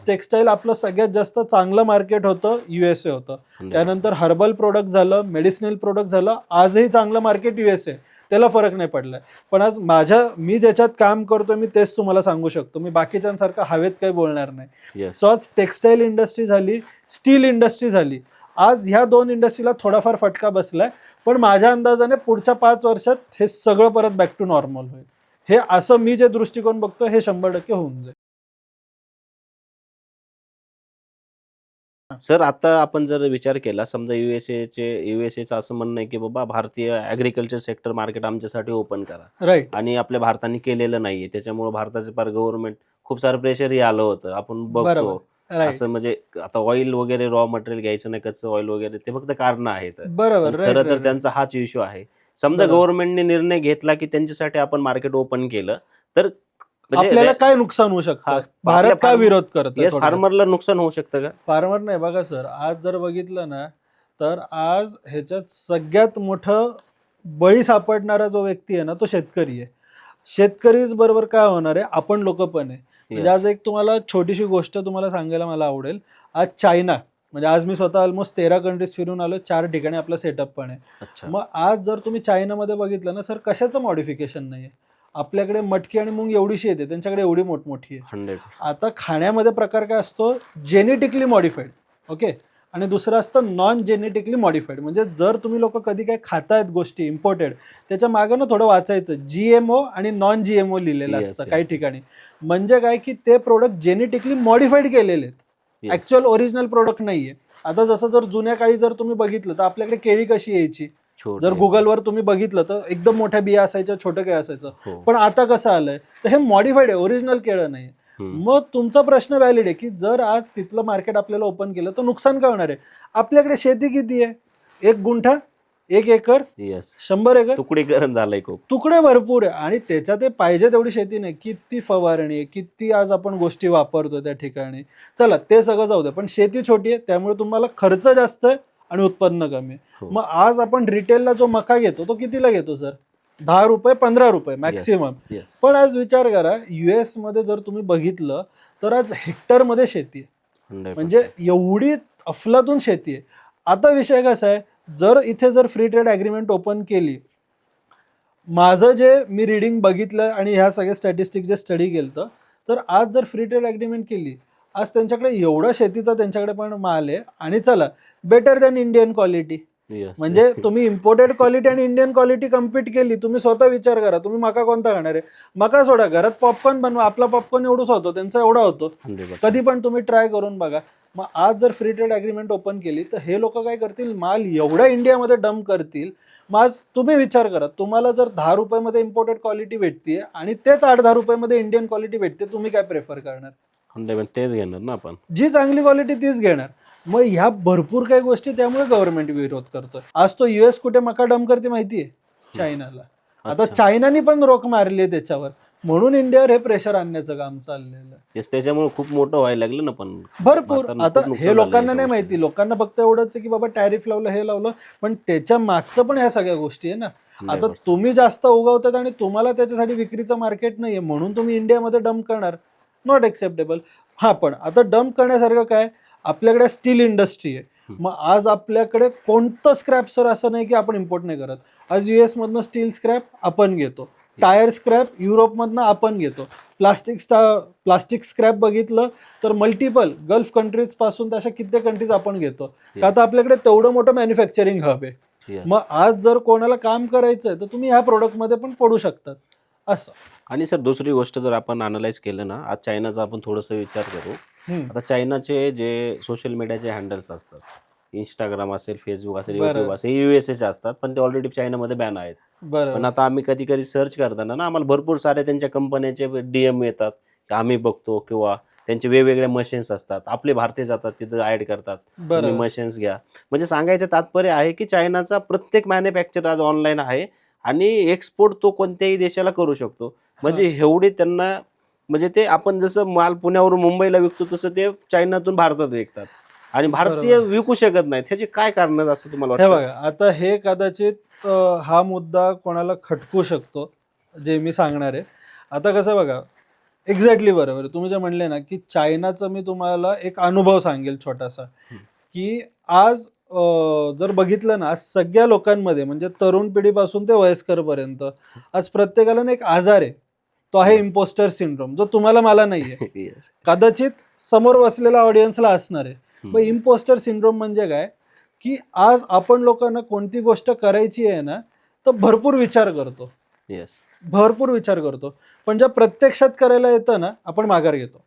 टेक्स्टाईल आपलं सगळ्यात जास्त चांगलं मार्केट होतं USA होतं. त्यानंतर हर्बल प्रोडक्ट झालं, मेडिसिनल प्रोडक्ट झालं. आजही चांगलं मार्केट USA, त्याला फरक नाही पडलाय. पण आज मी ज्याच्यात काम करतोय मी तेच तुम्हाला सांगू शकतो. मी बाकीच्यांसारखं हवेत काही बोलणार नाही. सो आज टेक्स्टाईल इंडस्ट्री झाली, स्टील इंडस्ट्री झाली. आज ह्या 2 इंडस्ट्रीला थोडाफार फटका बसलाय, पण माझ्या अंदाजाने पुढच्या 5 वर्षात हे सगळं परत बॅक टू नॉर्मल होईल. हे असं मी जे दृष्टिकोन बघतो हे 100% होऊन जाईल. सर, आता आपण जर विचार केला, समजा युएसएचं असं म्हणणं आहे की बाबा भारतीय ऍग्रिकल्चर सेक्टर मार्केट आमच्यासाठी ओपन करा. राईट. आणि आपल्या भारताने केलेलं नाहीये. त्याच्यामुळे भारताचे फार गव्हर्नमेंट खूप सारं प्रेशरही आलं होतं. आपण बघतो असं, म्हणजे आता ऑइल वगैरे रॉ मटेरियल घ्यायचं नाही, कच्चं ऑइल वगैरे, ते फक्त कारण आहेत. बरोबर. खरं तर त्यांचा हाच इश्यू आहे. समजा गव्हर्नमेंटने निर्णय घेतला की त्यांच्यासाठी आपण मार्केट ओपन केलं तर आपल्याला काय नुकसान होऊ शकतं? भारत काय विरोध करतो? फार्मरला नुकसान होऊ शकतं का? फार्मर नाही. बघा सर, आज जर बघितलं ना तर आज ह्याच्यात सगळ्यात मोठं बळी सापडणारा जो व्यक्ती आहे ना तो शेतकरी आहे. शेतकरीच बरोबर काय होणार आहे, आपण लोक पण आहे. म्हणजे आज एक तुम्हाला छोटीशी गोष्ट तुम्हाला सांगायला मला आवडेल. आज चायना, म्हणजे आज मी स्वतः ऑलमोस्ट 13 कंट्रीज फिरून आलो, 4 ठिकाणी आपला सेटअप पण आहे. मग आज जर तुम्ही चायनामध्ये बघितलं ना सर, कशाचं मॉडिफिकेशन नाहीये. आपल्याकडे मटकी आणि मूंग एवढीशी येते, त्यांच्याकडे एवढी मोठमोठी आहे. 100. आता खाण्यामध्ये प्रकार काय असतो, जेनेटिकली मॉडिफाईड, ओके, आणि दुसरं असतं नॉन जेनेटिकली मॉडिफाईड. म्हणजे जर तुम्ही लोक कधी काय खातायत गोष्टी इम्पोर्टेड, त्याच्या मागं ना थोडं वाचायचं, GMO आणि नॉन GMO लिहिलेलं असतं काही ठिकाणी. म्हणजे काय की ते प्रोडक्ट जेनेटिकली मॉडिफाईड केलेले आहेत, ऍक्च्युअल ओरिजिनल प्रोडक्ट नाहीये. आता जसं जर जुन्या काळी जर तुम्ही बघितलं तर आपल्याकडे केळी कशी यायची, जर गुगलवर तुम्ही बघितलं तर एकदम मोठ्या बिया असायच्या, छोटं केळं असायचं. पण आता कसं आलंय तर हे मॉडिफाईड आहे, ओरिजिनल केळं नाही. मग तुमचा प्रश्न व्हॅलिड आहे की जर आज तिथलं मार्केट आपल्याला ओपन केलं तर नुकसान काय होणार आहे. आपल्याकडे शेती किती आहे, 1 गुंठा, 1 एकर, 100 एकर, तुकडीकरण झालंय, खूप तुकडे भरपूर आहे. आणि त्याच्यात पाहिजे तेवढी शेती नाही, किती फवारणी आहे, किती आज आपण गोष्टी वापरतो त्या ठिकाणी. चला ते सगळं जाऊ दे, पण शेती छोटी आहे त्यामुळे तुम्हाला खर्च जास्त आहे आणि उत्पन्न कमी आहे. मग आज आपण रिटेलला जो मका घेतो तो कितीला घेतो सर, 10 रुपये 15 रुपये मॅक्सिमम. पण आज विचार करा, US मध्ये जर तुम्ही बघितलं तर आज हेक्टर मध्ये शेती आहे. म्हणजे एवढी अफलातून शेती आहे. आता विषय कसा आहे, जर फ्री ट्रेड ॲग्रीमेंट ओपन केली, माझं जे मी रिडिंग बघितलं आणि ह्या सगळ्या स्टॅटिस्टिक जे स्टडी केलं, तर आज जर फ्री ट्रेड ॲग्रीमेंट केली, आज त्यांच्याकडे एवढा शेतीचा त्यांच्याकडे पण माल आहे आणि चला better than Indian quality. Yes. म्हणजे तुम्ही इम्पोर्टेड क्वालिटी आणि इंडियन क्वालिटी कम्पीट केली, तुम्ही स्वतः विचार करा, तुम्ही मका कोणता खाणार आहे? मका सोडा, घरात पॉपकॉर्न बनवा, आपला पॉपकॉर्न एवढाच होतो, त्यांचा एवढा होतो. 100%. कधी पण तुम्ही ट्राय करून बघा. मग आज जर फ्री ट्रेड ॲग्रीमेंट ओपन केली, तर हे लोक काय करतील, माल एवढा इंडियामध्ये डंप करतील. मग आज तुम्ही विचार करा, तुम्हाला जर 10 रुपयामध्ये इम्पोर्टेड क्वालिटी भेटते आणि तेच 8-10 रुपयामध्ये इंडियन क्वालिटी भेटते, तुम्ही काय प्रेफर करणार? 100% तेच घेणार ना आपण. जी चांगली क्वालिटी तीच घेणार. मग ह्या भरपूर काही गोष्टी त्यामुळे गव्हर्नमेंट विरोध करतोय. आज तो US कुठे मका डंप करते माहितीये? चायनाला. आता अच्छा. चायनानी पण रोख मारली आहे त्याच्यावर, म्हणून इंडियावर हे प्रेशर आणण्याचं काम चाललेलं आहे. Yes, त्याच्यामुळे खूप मोठं व्हायला लागलं ना. पण भरपूर. भारताला आता खूप नुकसान हे झालं लोकांना याच्या नाही माहिती, गोष्टीने. लोकांना फक्त एवढंच आहे की बाबा टॅरिफ लावलं, हे लावलं, पण त्याच्या मागचं पण ह्या सगळ्या गोष्टी आहे ना. आता 100%. तुम्ही जास्त उगवतात आणि तुम्हाला त्याच्यासाठी विक्रीचं मार्केट नाहीये, म्हणून तुम्ही इंडियामध्ये डंप करणार. Not acceptable. हा, पण आता डंप करण्यासारखं काय, आपल्याकडे स्टील इंडस्ट्री आहे. मग आज आपल्याकडे कोणतं स्क्रॅप सर असं नाही की आपण इम्पोर्ट नाही करत. आज US मधनं स्टील स्क्रॅप आपण घेतो, टायर स्क्रॅप युरोपमधनं आपण घेतो, प्लास्टिक स्क्रॅप बघितलं तर मल्टिपल गल्फ कंट्रीज पासून तशा कित्येक कंट्रीज आपण घेतो. का आता आपल्याकडे तेवढं मोठं मॅन्युफॅक्चरिंग हब आहे. Yes. मग आज जर कोणाला काम करायचंय तर तुम्ही ह्या प्रोडक्टमध्ये पण पडू शकतात असं. आणि सर दुसरी गोष्ट जर आपण अनालाइज केलं ना, आज चायनाचा आपण थोडंसं विचार करू. हम्म. आता चायनाचे जे सोशल मीडियाचे हँडल्स असतात, इंस्टाग्राम असेल, फेसबुक असेल, बरं. युट्यूब असेल, USA असतात, पण ते ऑलरेडी चायनामध्ये बॅन आहेत. पण बरोबर. आता आम्ही कधी कधी सर्च करताना ना, आम्हाला भरपूर सारे त्यांच्या कंपन्यांचे DM येतात की आम्ही बघतो, किंवा त्यांचे वेगवेगळे मशीन्स असतात, आपले भारतीय जातात तिथं ऍड करतात, तुम्ही बरोबर. मशीन्स घ्या. म्हणजे सांगायचं तात्पर्य आहे की चायनाचा प्रत्येक मॅन्युफॅक्चर आज ऑनलाईन आहे आणि एक्सपोर्ट तो कोणत्याही देशाला करू शकतो. म्हणजे एवढे त्यांना, म्हणजे ते आपण जसं माल पुण्यावरून मुंबईला विकतो तसं ते चायनातून भारतात विकतात आणि भारतीय बरोबर. विकू शकत नाहीत. ह्याचे काय कारण आहेत असं तुम्हाला हे वाटतं? बघा, आता हे कदाचित हा मुद्दा कोणाला खटकू शकतो जे मी सांगणार आहे. आता कसं बघा, एक्झॅक्टली बरोबर तुम्ही जे म्हणले ना की चायनाचं, मी तुम्हाला एक अनुभव सांगेल छोटासा, की आज जर बघितलं ना, आज सगळ्या लोकांमध्ये म्हणजे तरुण पिढीपासून ते वयस्करपर्यंत आज प्रत्येकाला ना एक आजार आहे, तो आहे इम्पोस्टर सिंड्रोम, जो तुम्हाला मला नाहीये, Yes. कदाचित समोर बसलेल्या ऑडियन्सला असणार आहे. हम्म. मग इम्पोस्टर सिंड्रोम म्हणजे काय, की आज आपण लोकांना कोणती गोष्ट करायची आहे ना, तर भरपूर विचार करतो, Yes. भरपूर विचार करतो, पण ज्या प्रत्यक्षात करायला येतं ना, आपण माघार घेतो.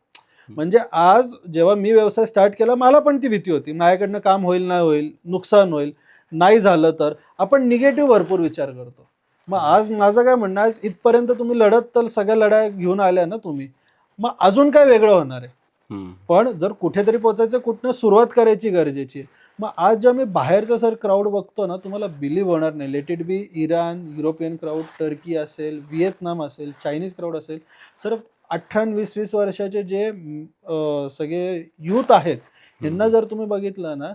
म्हणजे आज जेव्हा मी व्यवसाय स्टार्ट केला, मला पण ती भीती होती, माझ्याकडनं काम होईल नाही होईल, नुकसान होईल, नाही झालं तर आपण निगेटिव्ह भरपूर विचार करतो. मग आज माझं काय म्हणणं, आज इथपर्यंत तुम्ही लढत तर सगळ्या लढाया घेऊन आल्या ना तुम्ही, मग अजून काय वेगळं होणार आहे. हम्म. पण जर कुठेतरी पोहोचायचं, कुठनं सुरुवात करायची गरजेची आहे. मग आज जेव्हा मी बाहेरचा सर क्राऊड बघतो ना, तुम्हाला बिलीव्ह होणार नाही, let it be Iran, European crowd, Turkey असेल, व्हिएतनाम असेल, चायनीज क्राऊड असेल, सर 18-20 वर्षाचे जे सगळे यूथ आहेत, ह्यांना जर तुम्ही बघितलं ना,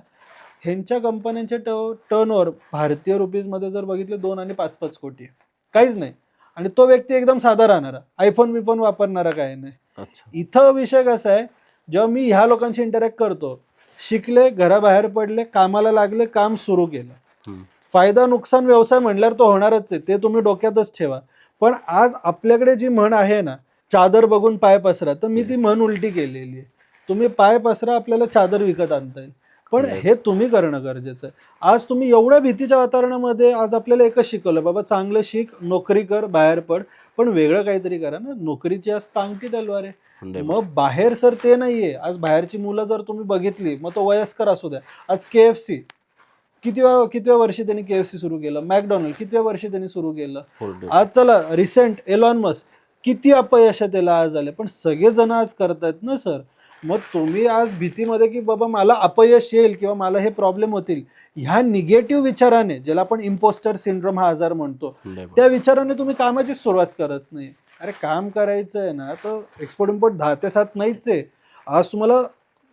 ह्यांच्या कंपन्यांचे टर्नओव्हर भारतीय रुपीजमध्ये जर बघितले 2 आणि 5-5 कोटी आहे. काहीच नाही. आणि तो व्यक्ती एकदम साधा राहणारा, आयफोन बिफोन वापरणारा काय नाही. अच्छा. इथं विषय कसा आहे, जेव्हा मी ह्या लोकांशी इंटरॅक्ट करतो, शिकले, घराबाहेर पडले, कामाला लागले, काम सुरू केलं, हम्म. फायदा नुकसान व्यवसाय म्हणल्यावर तो होणारच आहे, ते तुम्ही डोक्यातच ठेवा. पण आज आपल्याकडे जी म्हण आहे ना, चादर बघून पाय पसरा, तर मी ती म्हण उलटी केलेली आहे. तुम्ही पाय पसरा, आपल्याला चादर विकत आणता येईल, पण हे तुम्ही करणं गरजेचं आहे. आज तुम्ही एवढ्या भीतीच्या वातावरणामध्ये, आज आपल्याला एकच शिकवलं, बाबा चांगलं शिक, नोकरी कर, बाहेर पड, पण वेगळं काहीतरी करा ना. नोकरीची आज तांगती तलवार आहे. 100%. मग बाहेर सर ते नाहीये. आज बाहेरची मुलं जर तुम्ही बघितली, मग तो वयस्कर असू द्या, आज KFC कितव्या वर्षी त्यांनी KFC सुरू केलं, मॅकडॉनल्ड कितव्या वर्षी त्यांनी सुरू केलं. Hold it. आज चला रिसेंट एलॉन मस्क, किती अपयशात त्याला आज आले, पण सगळेजण आज करतायत ना सर. मग तुम्ही आज भीतीमध्ये की बाबा मला अपयश येईल किंवा मला हे प्रॉब्लेम होतील, ह्या निगेटिव्ह विचाराने, ज्याला आपण इम्पोस्टर सिंड्रोम हा आजार म्हणतो, 100%. त्या विचाराने तुम्ही कामाची सुरुवात करत नाही. अरे काम करायचं आहे ना, तर एक्सपोर्ट इम्पोर्ट 10 ते 7 नाहीच आहे. आज तुम्हाला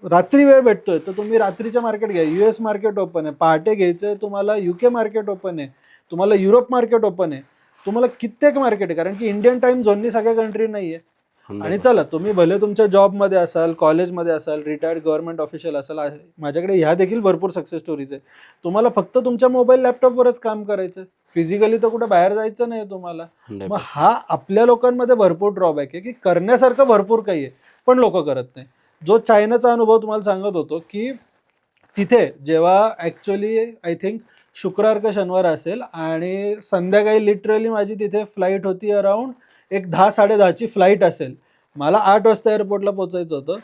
रात्री वेळ भेटतोय, तर तुम्ही रात्रीच्या मार्केट घ्या, US मार्केट ओपन आहे, पहाटे घ्यायचंय तुम्हाला, UK मार्केट ओपन आहे, तुम्हाला युरोप मार्केट ओपन आहे, तुम्हाला कित्येक मार्केट आहे, कारण की इंडियन टाइम झोननी सगळ्या कंट्री नाही आहे. आणि चला तुम्ही भले तुमच्या जॉबमध्ये असाल, कॉलेजमध्ये असाल, रिटायर्ड गव्हर्नमेंट ऑफिशियल असाल, माझ्याकडे ह्या देखील भरपूर सक्सेस स्टोरीज आहे. तुम्हाला फक्त तुमच्या मोबाईल लॅपटॉपवरच काम करायचं, फिजिकली तर कुठं बाहेर जायचं नाही तुम्हाला. मग हा आपल्या लोकांमध्ये भरपूर ड्रॉबॅक आहे की करण्यासारखं भरपूर काही आहे पण लोक करत नाही. जो चायनाचा अनुभव तुम्हाला सांगत होतो की तिथे जेव्हा ॲक्च्युली आय थिंक शुक्रवार का शनिवार असेल आणि संध्याकाळी लिटरली माझी तिथे फ्लाईट होती अराउंड एक 10-10:30ची फ्लाईट असेल. मला 8 वाजता एअरपोर्टला पोचायचं होतं.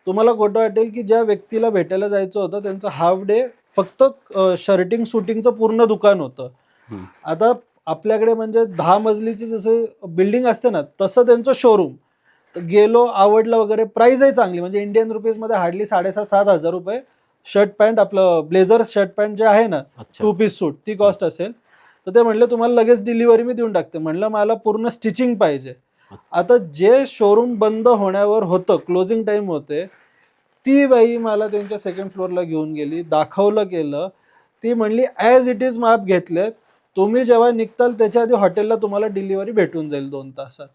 तुम्हाला खोटं वाटेल की ज्या व्यक्तीला भेटायला जायचं होतं त्यांचं हाफ डे फक्त शर्टिंग शूटिंगचं पूर्ण दुकान होतं. आता आपल्याकडे म्हणजे 10 मजलीची जसं बिल्डिंग असते ना तसं त्यांचं शोरूम. गेलो, आवडलं वगैरे, प्राईजही चांगली म्हणजे इंडियन रुपीजमध्ये हार्डली 7,500-7,000 रुपये शर्ट पॅन्ट, आपलं ब्लेझर शर्ट पॅन्ट जे आहे ना 2 पीस सूट ती कॉस्ट असेल. तर ते म्हणले तुम्हाला लगेच डिलिव्हरी मी देऊन टाकते. म्हणलं मला पूर्ण स्टिचिंग पाहिजे. आता जे शोरूम बंद होण्यावर होतं, क्लोजिंग टाईम होते, ती बाई मला त्यांच्या सेकंड फ्लोअरला घेऊन गेली, दाखवलं केलं. ती म्हणली ॲज इट इज माप घेतलेत, तुम्ही जेव्हा निघताल त्याच्या आधी हॉटेलला तुम्हाला डिलिव्हरी भेटून जाईल 2 तासात.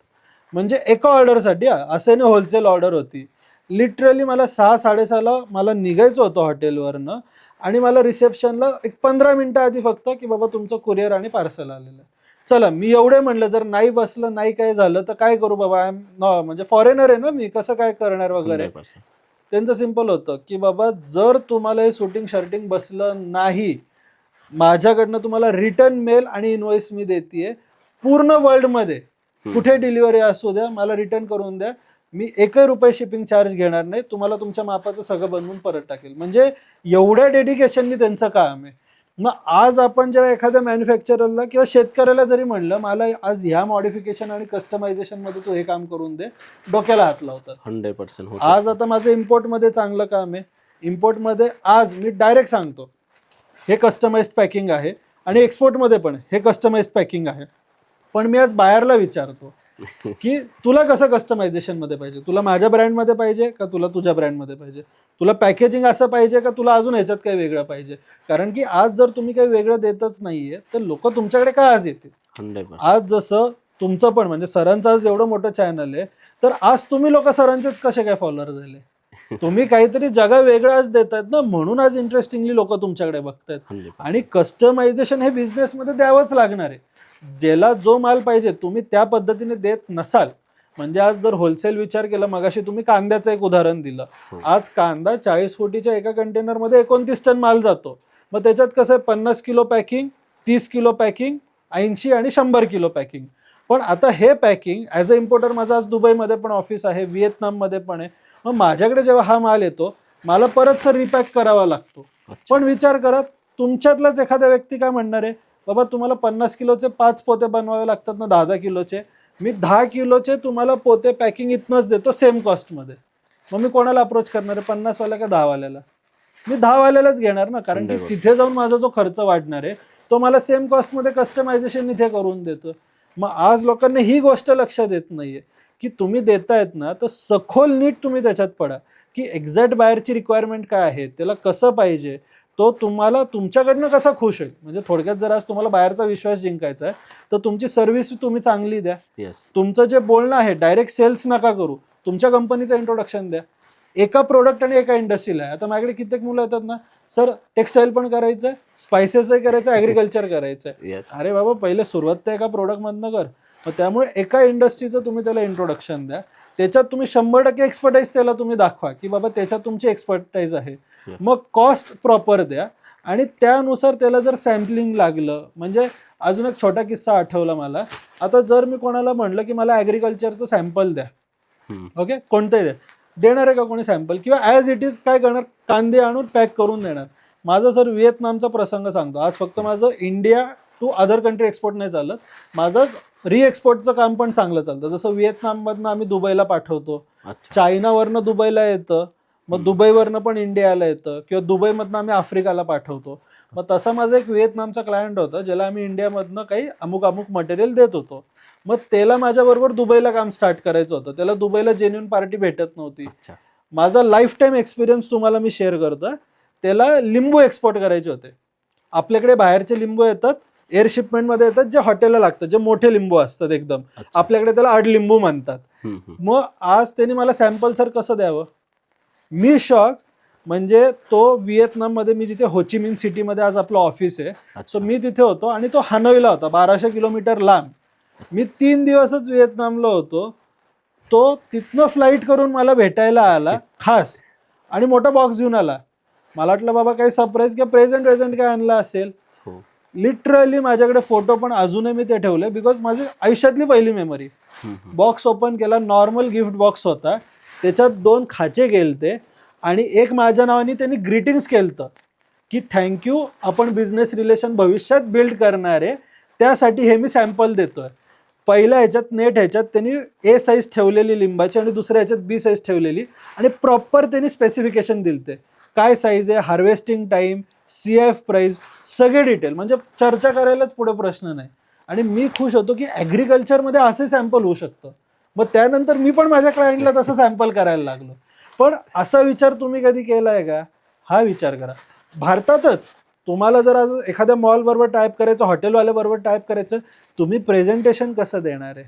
म्हणजे एका ऑर्डरसाठी, असे नाही होलसेल ऑर्डर होती. लिटरली मला 6-6:30ला मला निघायचं होतं हॉटेलवरनं आणि मला रिसेप्शनला एक 15 मिनिटं आधी फक्त की बाबा तुमचं कुरिअर आणि पार्सल आलेलं आहे. चला मी एवढे म्हणलं जर नाही बसलं, नाही काय झालं तर काय करू बाबा, आय एम म्हणजे फॉरेनर आहे ना मी, कसं काय करणार वगैरे. त्यांचं सिम्पल होतं की बाबा जर तुम्हाला हे शूटिंग शर्टिंग बसलं नाही, माझ्याकडनं तुम्हाला रिटर्न मेल आणि इनवॉइस मी देते, पूर्ण वर्ल्डमध्ये कुठे डिलिव्हरी असू द्या मला रिटर्न करून द्या, मी ₹1 शिपिंग चार्ज घेणार नाही, तुम्हाला तुमच्या मापाचं सगळं बनवून परत टाकेल. म्हणजे एवढ्या डेडिकेशननी त्यांचं काम आहे. मग आज आपण जेव्हा एखाद्या मॅन्युफॅक्चररला किंवा शेतकऱ्याला जरी म्हणलं मला आज ह्या मॉडिफिकेशन आणि कस्टमायझेशन मध्ये तू हे काम करून दे, डोक्याला हात लावतात. 100%. आज आता माझं इम्पोर्टमध्ये चांगलं काम आहे. इम्पोर्टमध्ये आज मी डायरेक्ट सांगतो हे कस्टमाइज्ड पॅकिंग आहे आणि एक्सपोर्टमध्ये पण हे कस्टमाइज्ड पॅकिंग आहे. पण मी आज बाहेरला विचारतो की तुला कसं कस्टमायझेशन मध्ये पाहिजे, तुला माझ्या ब्रँडमध्ये पाहिजे का तुला तुझ्या ब्रँडमध्ये पाहिजे, तुला पॅकेजिंग असं पाहिजे का तुला अजून ह्याच्यात काही वेगळं पाहिजे. कारण की आज जर तुम्ही काही वेगळं देतच नाहीये तर लोक तुमच्याकडे काय आज येतील. 100%. आज जसं तुमचं पण म्हणजे सरांचं आज एवढं मोठं चॅनल आहे तर आज तुम्ही लोक सरांचेच कसे काय फॉलोअर झाले, तुम्ही काहीतरी जगा वेगळं आज देतायत ना, म्हणून आज इंटरेस्टिंगली लोक तुमच्याकडे बघतायत. 100%. आणि कस्टमायझेशन हे बिझनेसमध्ये द्यावंच लागणार आहे. ज्याला जो माल पाहिजे तुम्ही त्या पद्धतीने देत नसाल, म्हणजे आज जर होलसेल विचार केला, मगाशी तुम्ही कांद्याचं एक उदाहरण दिलं, आज कांदा 40 फुटीच्या एका कंटेनरमध्ये 29 टन माल जातो. मग त्याच्यात कसं आहे 50 किलो पॅकिंग, 30 किलो पॅकिंग, 80 आणि 100 किलो पॅकिंग. पण आता हे पॅकिंग ॲज अ इम्पोर्टर माझं आज दुबईमध्ये पण ऑफिस आहे, व्हिएतनाममध्ये पण आहे. मग माझ्याकडे जेव्हा हा माल येतो मला परत सर रिपॅक करावा लागतो. पण विचार करा तुमच्यातलाच एखादा व्यक्ती काय म्हणणार आहे, बाबा तुम्हाला 50 किलोचे 5 पोते बनवावे लागतात ना 10-10 किलोचे, मी 10 किलोचे तुम्हाला पोते पॅकिंग इथनंच देतो सेम कॉस्टमध्ये. मग मी कोणाला अप्रोच करणार आहे, 50 वाल्या का 10 वाल्याला? मी 10 वाल्यालाच घेणार ना, कारण की तिथे जाऊन माझा जो खर्च वाढणार आहे तो मला सेम कॉस्टमध्ये कस्टमायझेशन इथे करून देतो. मग आज लोकांना ही गोष्ट लक्षात येत नाहीये की तुम्ही देतायत ना तर सखोल नीट तुम्ही त्याच्यात पडा की एक्झॅक्ट बाहेरची रिक्वायरमेंट काय आहे, त्याला कसं पाहिजे, तो तुम्हाला तुमच्याकडनं कसा खुश होईल. म्हणजे थोडक्यात जर आज तुम्हाला बाहेरचा विश्वास जिंकायचा आहे तर तुमची सर्व्हिस तुम्ही चांगली द्या. तुमचं जे बोलणं आहे डायरेक्ट सेल्स नका करू, तुमच्या कंपनीचं इंट्रोडक्शन द्या. एका प्रोडक्ट आणि एका इंडस्ट्रीला आहे. आता माझ्याकडे कित्येक मुलं येतात ना, सर टेक्सटाईल पण करायचं आहे, स्पायसेसही करायचं आहे, ॲग्रिकल्चर करायचं आहे. अरे बाबा पहिले सुरुवात तर एका प्रोडक्टमधनं कर. मग त्यामुळे एका इंडस्ट्रीचं तुम्ही त्याला इंट्रोडक्शन द्या, त्याच्यात तुम्ही 100% एक्सपर्टाईज त्याला तुम्ही दाखवा की बाबा त्याच्यात तुमची एक्सपर्टाईज आहे. मग कॉस्ट प्रॉपर द्या आणि त्यानुसार त्याला जर सॅम्पलिंग लागलं, म्हणजे अजून एक छोटा किस्सा आठवला मला. आता जर मी कोणाला म्हणलं की मला ॲग्रिकल्चरचं सॅम्पल द्या, ओके कोणतंही द्या, देणार आहे का कोणी सॅम्पल? किंवा ॲज इट इज काय करणार, कांदे आणून पॅक करून देणार. माझं सर व्हिएतनामचा प्रसंग सांगतो. आज फक्त माझं India to other country export नाही चालत, माझं रिएक्सपोर्टचं काम पण चांगलं चालतं. जसं व्हिएतनाममधनं आम्ही दुबईला पाठवतो, चायनावरनं दुबईला येतं, मग दुबईवरनं पण इंडियाला येतं, किंवा दुबईमधनं आम्ही आफ्रिकाला पाठवतो. मग तसा माझा एक व्हिएतनामचा क्लायंट होता ज्याला आम्ही इंडियामधनं काही अमुक मटेरियल देत होतो. मग त्याला माझ्याबरोबर दुबईला काम स्टार्ट करायचं होतं. त्याला दुबईला जेन्युइन पार्टी भेटत नव्हती. माझा लाईफ टाईम एक्सपिरियन्स तुम्हाला मी शेअर करतो. त्याला लिंबू एक्सपोर्ट करायचे होते. आपल्याकडे बाहेरचे लिंबू येतात एअर शिपमेंटमध्ये येतात, जे हॉटेलला लागतात, जे मोठे लिंबू असतात एकदम. अच्छा. आपल्याकडे त्याला आडलिंबू म्हणतात. मग आज त्यांनी मला सॅम्पल सर कसं द्यावं, मी शॉक. म्हणजे तो व्हिएतनाममध्ये, मी जिथे होचिमिन सिटीमध्ये आज आपलं ऑफिस आहे, सो मी तिथे होतो आणि तो हनोईला होता 1200 किलोमीटर लांब. मी 3 दिवसच व्हिएतनामला होतो. तो तिथनं फ्लाईट करून मला भेटायला आला खास, आणि मोठा बॉक्स घेऊन आला. मला वाटलं बाबा काही सरप्राईज किंवा प्रेझेंट काय आणला असेल. लिटरली माझ्याकडे फोटो पण अजूनही मी ते ठेवले, बिकॉज माझी आयुष्यातली पहिली मेमरी. बॉक्स ओपन केला, नॉर्मल गिफ्ट बॉक्स होता, त्याच्यात 2 खाचे गेलते आणि एक माझ्या नावाने त्यांनी ग्रीटिंग्स केलं की थँक्यू, आपण बिझनेस रिलेशन भविष्यात बिल्ड करणार आहे, त्यासाठी हे मी सॅम्पल देतोय. पहिल्या ह्याच्यात नेट ह्याच्यात त्यांनी ए साईज ठेवलेली लिंबाची आणि दुसऱ्या ह्याच्यात बी साईज ठेवलेली, आणि प्रॉपर त्यांनी स्पेसिफिकेशन दिलते, काय साईज आहे, हार्वेस्टिंग टाईम, CF प्राइस, सगळे डिटेल. म्हणजे चर्चा करायलाच पुढे प्रश्न नाही. आणि मी खुश होतो की ॲग्रिकल्चरमध्ये असे सॅम्पल होऊ शकतं. मग त्यानंतर मी पण माझ्या क्लायंटला तसं सॅम्पल करायला लागलो. पण असा विचार तुम्ही कधी केलाय का? हा विचार करा. भारतातच तुम्हाला जर आज एखाद्या मॉल बरोबर टाईप करायचं, हॉटेलवाल्या बरोबर टाईप करायचं, तुम्ही प्रेझेंटेशन कसं देणार आहे,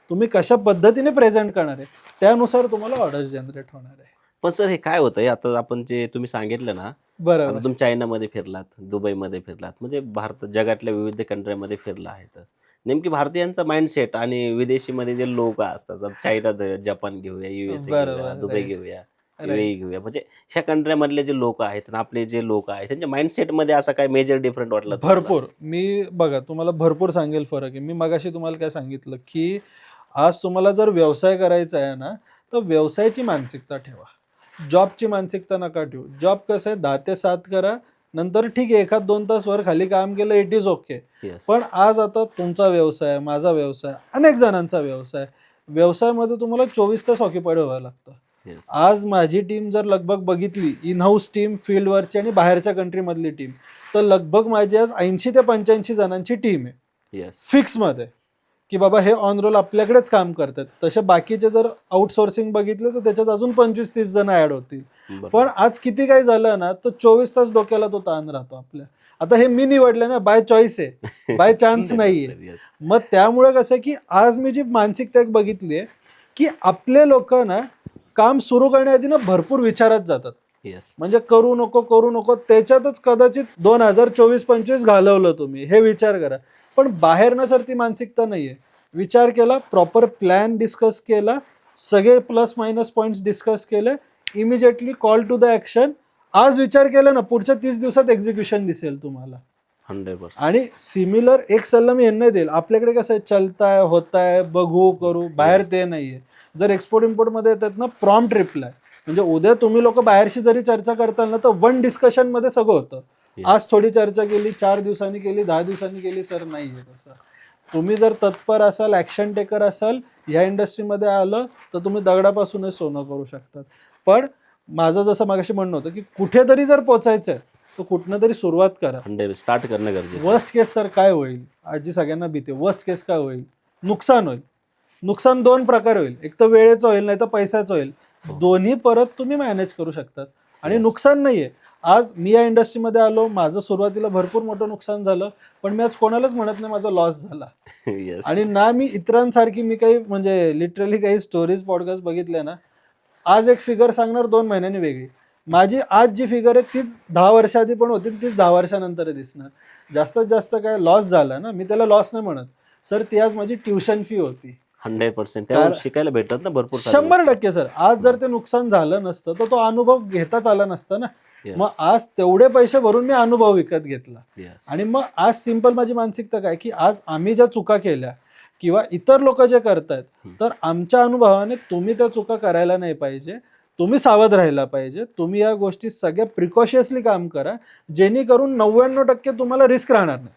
तुम्ही कशा पद्धतीने प्रेझेंट करणार आहे, त्यानुसार तुम्हाला ऑर्डर्स जनरेट होणार आहे. पण सर हे काय होतंय, आता आपण जे तुम्ही सांगितलं ना, बरोबर. आता तुम्ही चायनामध्ये फिरलात, दुबईमध्ये फिरलात, म्हणजे भारत जगातल्या विविध कंट्रीमध्ये फिरला आहे. तर नेमकी भारतीयांचा माइंडसेट आणि विदेशीमध्ये जे लोक असतात, आता चायना, जपान घेऊया, USA घेऊया, बरोबर, दुबई right. घेऊया, Right. UAE घेऊया, म्हणजे ह्या कंट्रीमधले जे लोक आहेत आणि आपले जे लोक आहेत, त्यांच्या माइंडसेटमध्ये असा काय मेजर डिफरंट वाटला तुम्हाला? भरपूर. मी बघा तुम्हाला भरपूर सांगेल फरक आहे. मी मगाशी तुम्हाला काय सांगितलं की आज तुम्हाला जर व्यवसाय करायचा आहे ना, तर व्यवसायाची मानसिकता ठेवा, जॉबची मानसिकता नका ठेवू. जॉब कसं आहे, 10 ते 7 करा, नंतर ठीक आहे 1-2 तास वर खाली काम केलं, इट इज ओके. Yes. पण आज आता तुमचा व्यवसाय, माझा व्यवसाय, अनेक जणांचा व्यवसाय, व्यवसायामध्ये तुम्हाला 24 तास ऑक्युपाईड व्हावं लागतं. Yes. आज माझी टीम जर लगभग बघितली, इन हाऊस टीम, फील्डवरची आणि बाहेरच्या कंट्रीमधली टीम, तर लगभग माझी आज 80 ते 85 जणांची टीम आहे Yes. फिक्समध्ये, की बाबा हे ऑन रोल आपल्याकडेच काम करतात. तसे बाकीचे जर आउटसोर्सिंग बघितलं तर त्याच्यात अजून 25-30 जण ऍड होतील. बरोबर. पण आज किती काय झालं ना, तर 24 तास डोक्याला तो ताण राहतो आपल्या. आता हे मी निवडलं ना, बाय चॉईस आहे, बाय चान्स नाहीये. Yes. मग त्यामुळे कसं आहे की आज मी जी मानसिकता एक बघितली आहे की आपले लोक ना काम सुरू करण्याआधी ना भरपूर विचारात जातात. Yes. म्हणजे करू नको, त्याच्यातच कदाचित 2024-25 घालवलं तुम्ही, हे विचार करा. पण बाहेर ना सर ती मानसिकता नाहीये. विचार केला, प्रॉपर प्लॅन डिस्कस केला, सगळे प्लस मायनस पॉइंट्स डिस्कस केले, immediately call to the action. आज विचार केला ना, पुढच्या 30 दिवसात एक्झिक्युशन दिसेल तुम्हाला. 100%. आणि सिमिलर एक सल्ला मी यांना देईल, आपल्याकडे कसं आहे, चलताय होताय, बघू करू, बाहेर ते नाहीये. जर एक्सपोर्ट इम्पोर्ट मध्ये येतात ना, प्रॉम्प्ट रिप्लाय. म्हणजे उद्या तुम्ही लोक बाहेरशी जरी चर्चा करताल ना, तर 1 डिस्कशन मध्ये सगळं होतं. Yes. आज थोडी चर्चा केली, 4 दिवसांनी केली, 10 दिवसांनी केली, सर नाहीये तसं. तुम्ही जर तत्पर असाल, ऍक्शन टेकर असाल, ह्या इंडस्ट्रीमध्ये आलं तर तुम्ही दगडापासूनच सोनं करू शकतात. पण माझं जसं मागाशी म्हणणं होतं की कुठेतरी जर पोचायचंय तर कुठनं तरी सुरुवात करा. 100 स्टार्ट करणं गरजेचं आहे. वर्स्ट केस सर काय होईल, आजी सगळ्यांना भीती, वर्स्ट केस काय होईल, नुकसान होईल. नुकसान 2 प्रकार होईल, एक तर वेळेचं होईल, नाही तर पैशाचं होईल. हो. दोन्ही परत तुम्ही मॅनेज करू शकतात. आणि Yes. नुकसान नाहीये. आज मी या इंडस्ट्रीमध्ये आलो, माझं सुरुवातीला भरपूर मोठं नुकसान झालं, पण मी आज कोणालाच म्हणत नाही माझा लॉस झाला. Yes. आणि ना मी इतरांसारखी मी काही म्हणजे लिटरली काही स्टोरीज पॉडकास्ट बघितले ना, आज एक फिगर सांगणार 2 महिन्यांनी वेगळी. माझी आज जी फिगर आहे तीच 10 वर्षाआधी पण होती, तीच 10 वर्षानंतर दिसणार. जास्तीत जास्त काय लॉस झाला ना, मी त्याला लॉस नाही म्हणत सर, ती आज माझी ट्युशन फी होती. 100% त्यावर शिकायला भेटतात ना भरपूर साऱ्या 100% सर. आज जर ते नुकसान झालं नसतं तर तो अनुभव घेताच आला नसता ना. Yes. मग आज तेवढे पैसे भरून मी अनुभव विकत घेतला. गोष्टी. Yes. आणि मग आज सिंपल माझी मानसिकता काय की आज आम्ही ज्या चुका केल्या किंवा इतर लोक जे करतायत, तर आमच्या अनुभवाने तुम्ही त्या चुका करायला नाही पाहिजे. तुम्ही सावध राहायला पाहिजे. तुम्ही या गोष्टी सगळ्या प्रिकॉशियसली काम करा, जेणेकरून 99% तुम्हाला रिस्क राहणार नाही.